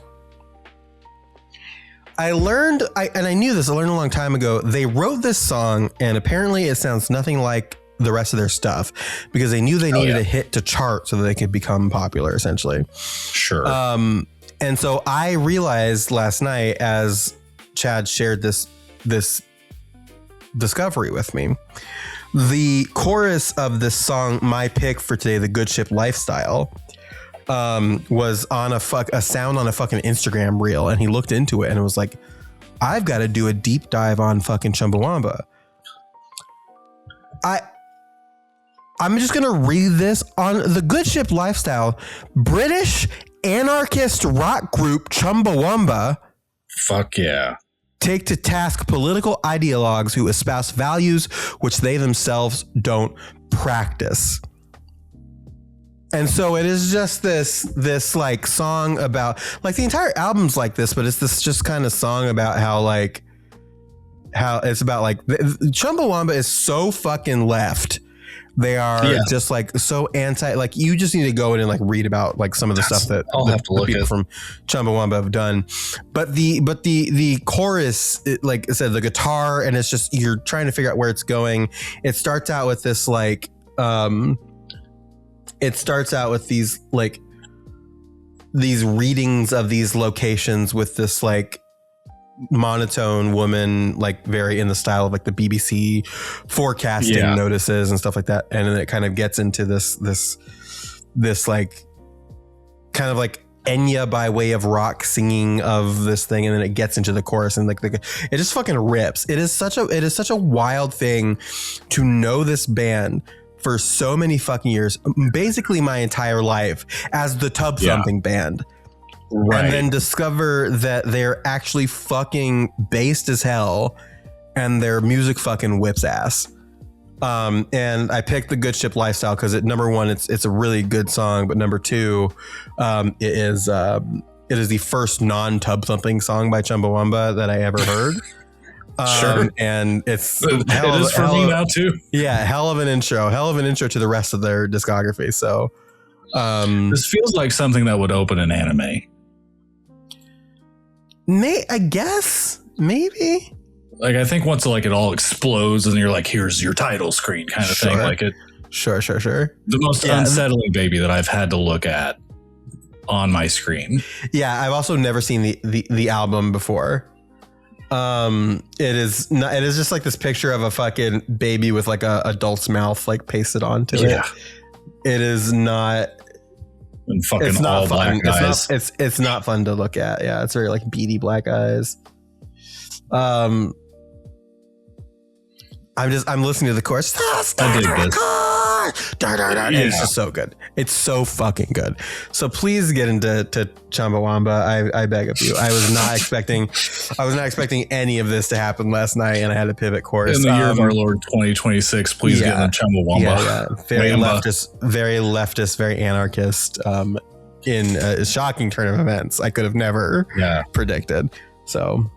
I learned I knew this. I learned a long time ago. They wrote this song, and apparently it sounds nothing like the rest of their stuff because they knew they needed a hit to chart so that they could become popular, essentially. Sure. And so I realized last night, as Chad shared this discovery with me, the chorus of this song, my pick for today, "The Good Ship Lifestyle," was on a sound on a fucking Instagram reel, and he looked into it and it was like, I've got to do a deep dive on fucking Chumbawamba. I'm just gonna read this on The Good Ship Lifestyle. British anarchist rock group Chumbawamba. Fuck yeah. Take to task political ideologues who espouse values which they themselves don't practice. And so it is just this like song about, like, the entire album's like this, but it's this just kind of song about how it's about like Chumbawamba is so fucking left. They are just like so anti, like, you just need to go in and like read about like some of the stuff that I'll have to look people at from Chumbawamba have done. But the chorus, like I said, the guitar, and it's just, you're trying to figure out where it's going. It starts out with this like, these readings of these locations with this like monotone woman, like very in the style of like the BBC forecasting notices and stuff like that. And then it kind of gets into this like kind of like Enya by way of rock singing of this thing. And then it gets into the chorus and like it just fucking rips. It is such a wild thing to know this band for so many fucking years, basically my entire life, as the Tubthumping band. Right. And then discover that they're actually fucking based as hell and their music fucking whips ass. And I picked The Good Ship Lifestyle because number one, it's a really good song, but number two, it is the first non-Tubthumping song by Chumbawamba that I ever heard. Sure. And it is for me now too. Yeah, hell of an intro to the rest of their discography. So this feels like something that would open an anime. I guess maybe. Like, I think once like it all explodes and you're like, here's your title screen kind of thing. Like it. Sure. The most unsettling baby that I've had to look at on my screen. Yeah, I've also never seen the album before. It is just like this picture of a fucking baby with like a adult's mouth like pasted onto it. It is not. And fucking it's not all fun. black eyes. It's not fun to look at. Yeah, it's very like beady black eyes. I'm listening to the chorus. I dig this. It's just so good. It's so fucking good. So please get into Chumbawamba. I beg of you. I was not expecting any of this to happen last night, and I had to pivot course. In the year of our Lord 2026, please get into Chumbawamba. Yeah. Very leftist, very anarchist. In a shocking turn of events, I could have never predicted. So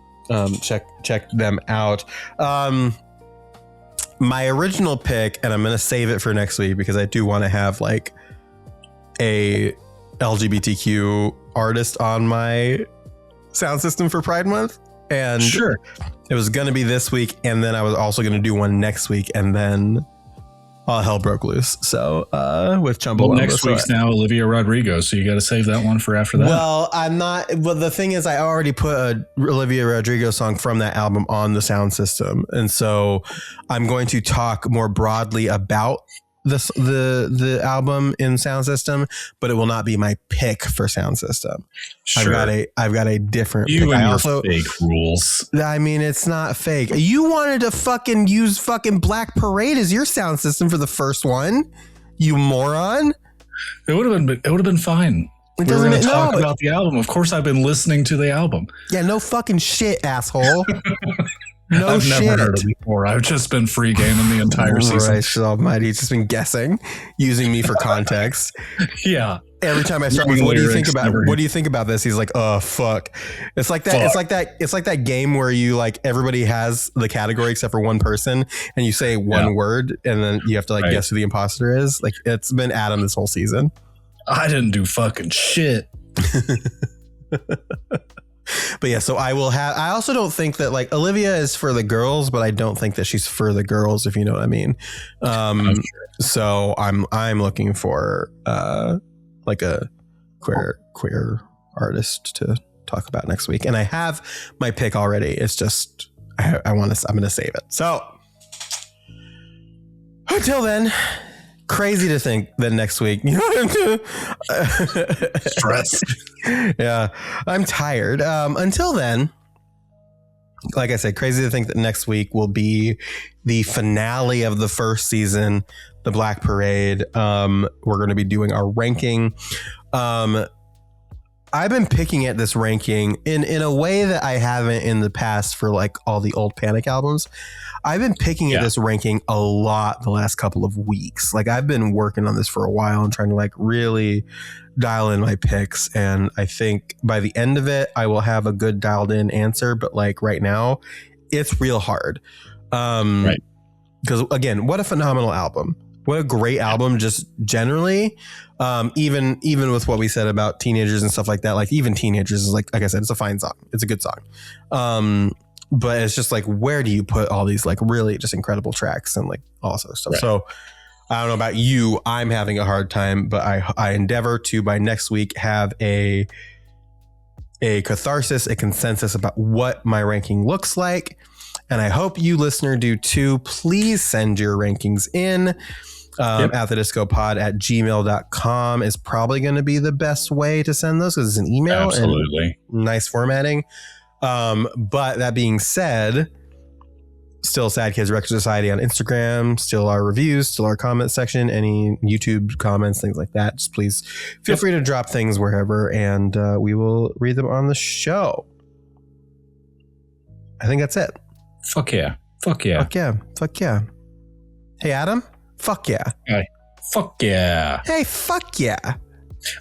check them out. My original pick, and I'm going to save it for next week because I do want to have like a LGBTQ artist on my sound system for Pride Month. And it was going to be this week. And then I was also going to do one next week. And then all hell broke loose. So with Chumbawamba. Well, next week's now Olivia Rodrigo. So you got to save that one for after that. Well, I'm not. Well, the thing is, I already put a Olivia Rodrigo song from that album on the sound system. And so I'm going to talk more broadly about the album in sound system, but it will not be my pick for sound system. Sure. I've got a different you pick. and your fake rules. I mean, it's not fake. You wanted to fucking use fucking Black Parade as your sound system for the first one, you moron. It would have been fine. We're going to talk about the album. Of course, I've been listening to the album. Yeah, no fucking shit, asshole. No I've shit. never heard of it before. I've just been free gaming the entire season. Christ almighty. He's just been guessing, using me for context. Yeah. Every time I start with, what do you think about this? He's like, oh fuck. It's like that. Fuck. It's like that game where you like everybody has the category except for one person, and you say one word, and then you have to like guess who the imposter is. Like it's been Adam this whole season. I didn't do fucking shit. But yeah, so I also don't think that like Olivia is for the girls, but I don't think that she's for the girls, if you know what I mean. Sure. So I'm looking for like a queer artist to talk about next week, and I have my pick already. It's just I'm going to save it. So until then, crazy to think that next week, Stress. Yeah, I'm tired. Until then, like I said, crazy to think that next week will be the finale of the first season, the Black Parade. We're going to be doing our ranking. I've been picking at this ranking in a way that I haven't in the past for like all the old Panic albums. I've been picking at this ranking a lot the last couple of weeks. Like I've been working on this for a while and trying to like really dial in my picks. And I think by the end of it, I will have a good dialed in answer. But like right now, it's real hard. Because again, what a phenomenal album. What a great album, just generally. Even with what we said about teenagers and stuff like that, like even teenagers is like I said, it's a fine song. It's a good song. But it's just like, where do you put all these like really just incredible tracks and like all this other stuff? Right. So I don't know about you. I'm having a hard time, but I endeavor to by next week have a catharsis, a consensus about what my ranking looks like. And I hope you listener do too. Please send your rankings in. At the discopod@gmail.com is probably going to be the best way to send those because it's an email. Absolutely. And nice formatting. But that being said, still Sad Kids Record Society on Instagram, still our reviews, still our comment section, any YouTube comments, things like that. Just please feel free to drop things wherever and we will read them on the show. I think that's it. Fuck yeah. Fuck yeah. Fuck yeah. Fuck yeah. Hey, Adam. Fuck yeah. Hey, fuck yeah. Hey, fuck yeah.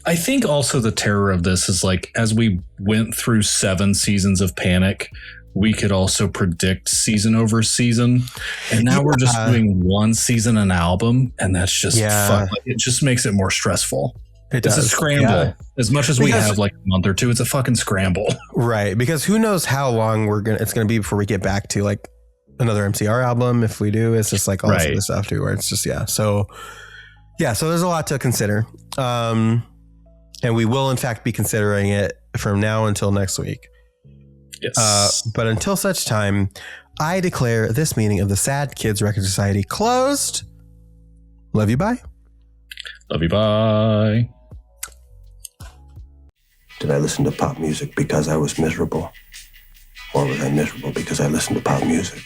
I think also the terror of this is like, as we went through 7 seasons of Panic, we could also predict season over season. And now we're just doing one season an album. And that's just fuck. Like, it just makes it more stressful. It's a scramble. Yeah. As much as we have like a month or two, it's a fucking scramble. Right. Because who knows how long it's going to be before we get back to like another MCR album. If we do, it's just like all this other stuff too, where it's just, so there's a lot to consider. And we will in fact be considering it from now until next week. Yes. But until such time, I declare this meeting of the Sad Kids Record Society closed. Love you. Bye. Love you. Bye. Did I listen to pop music because I was miserable? Or was I miserable because I listened to pop music?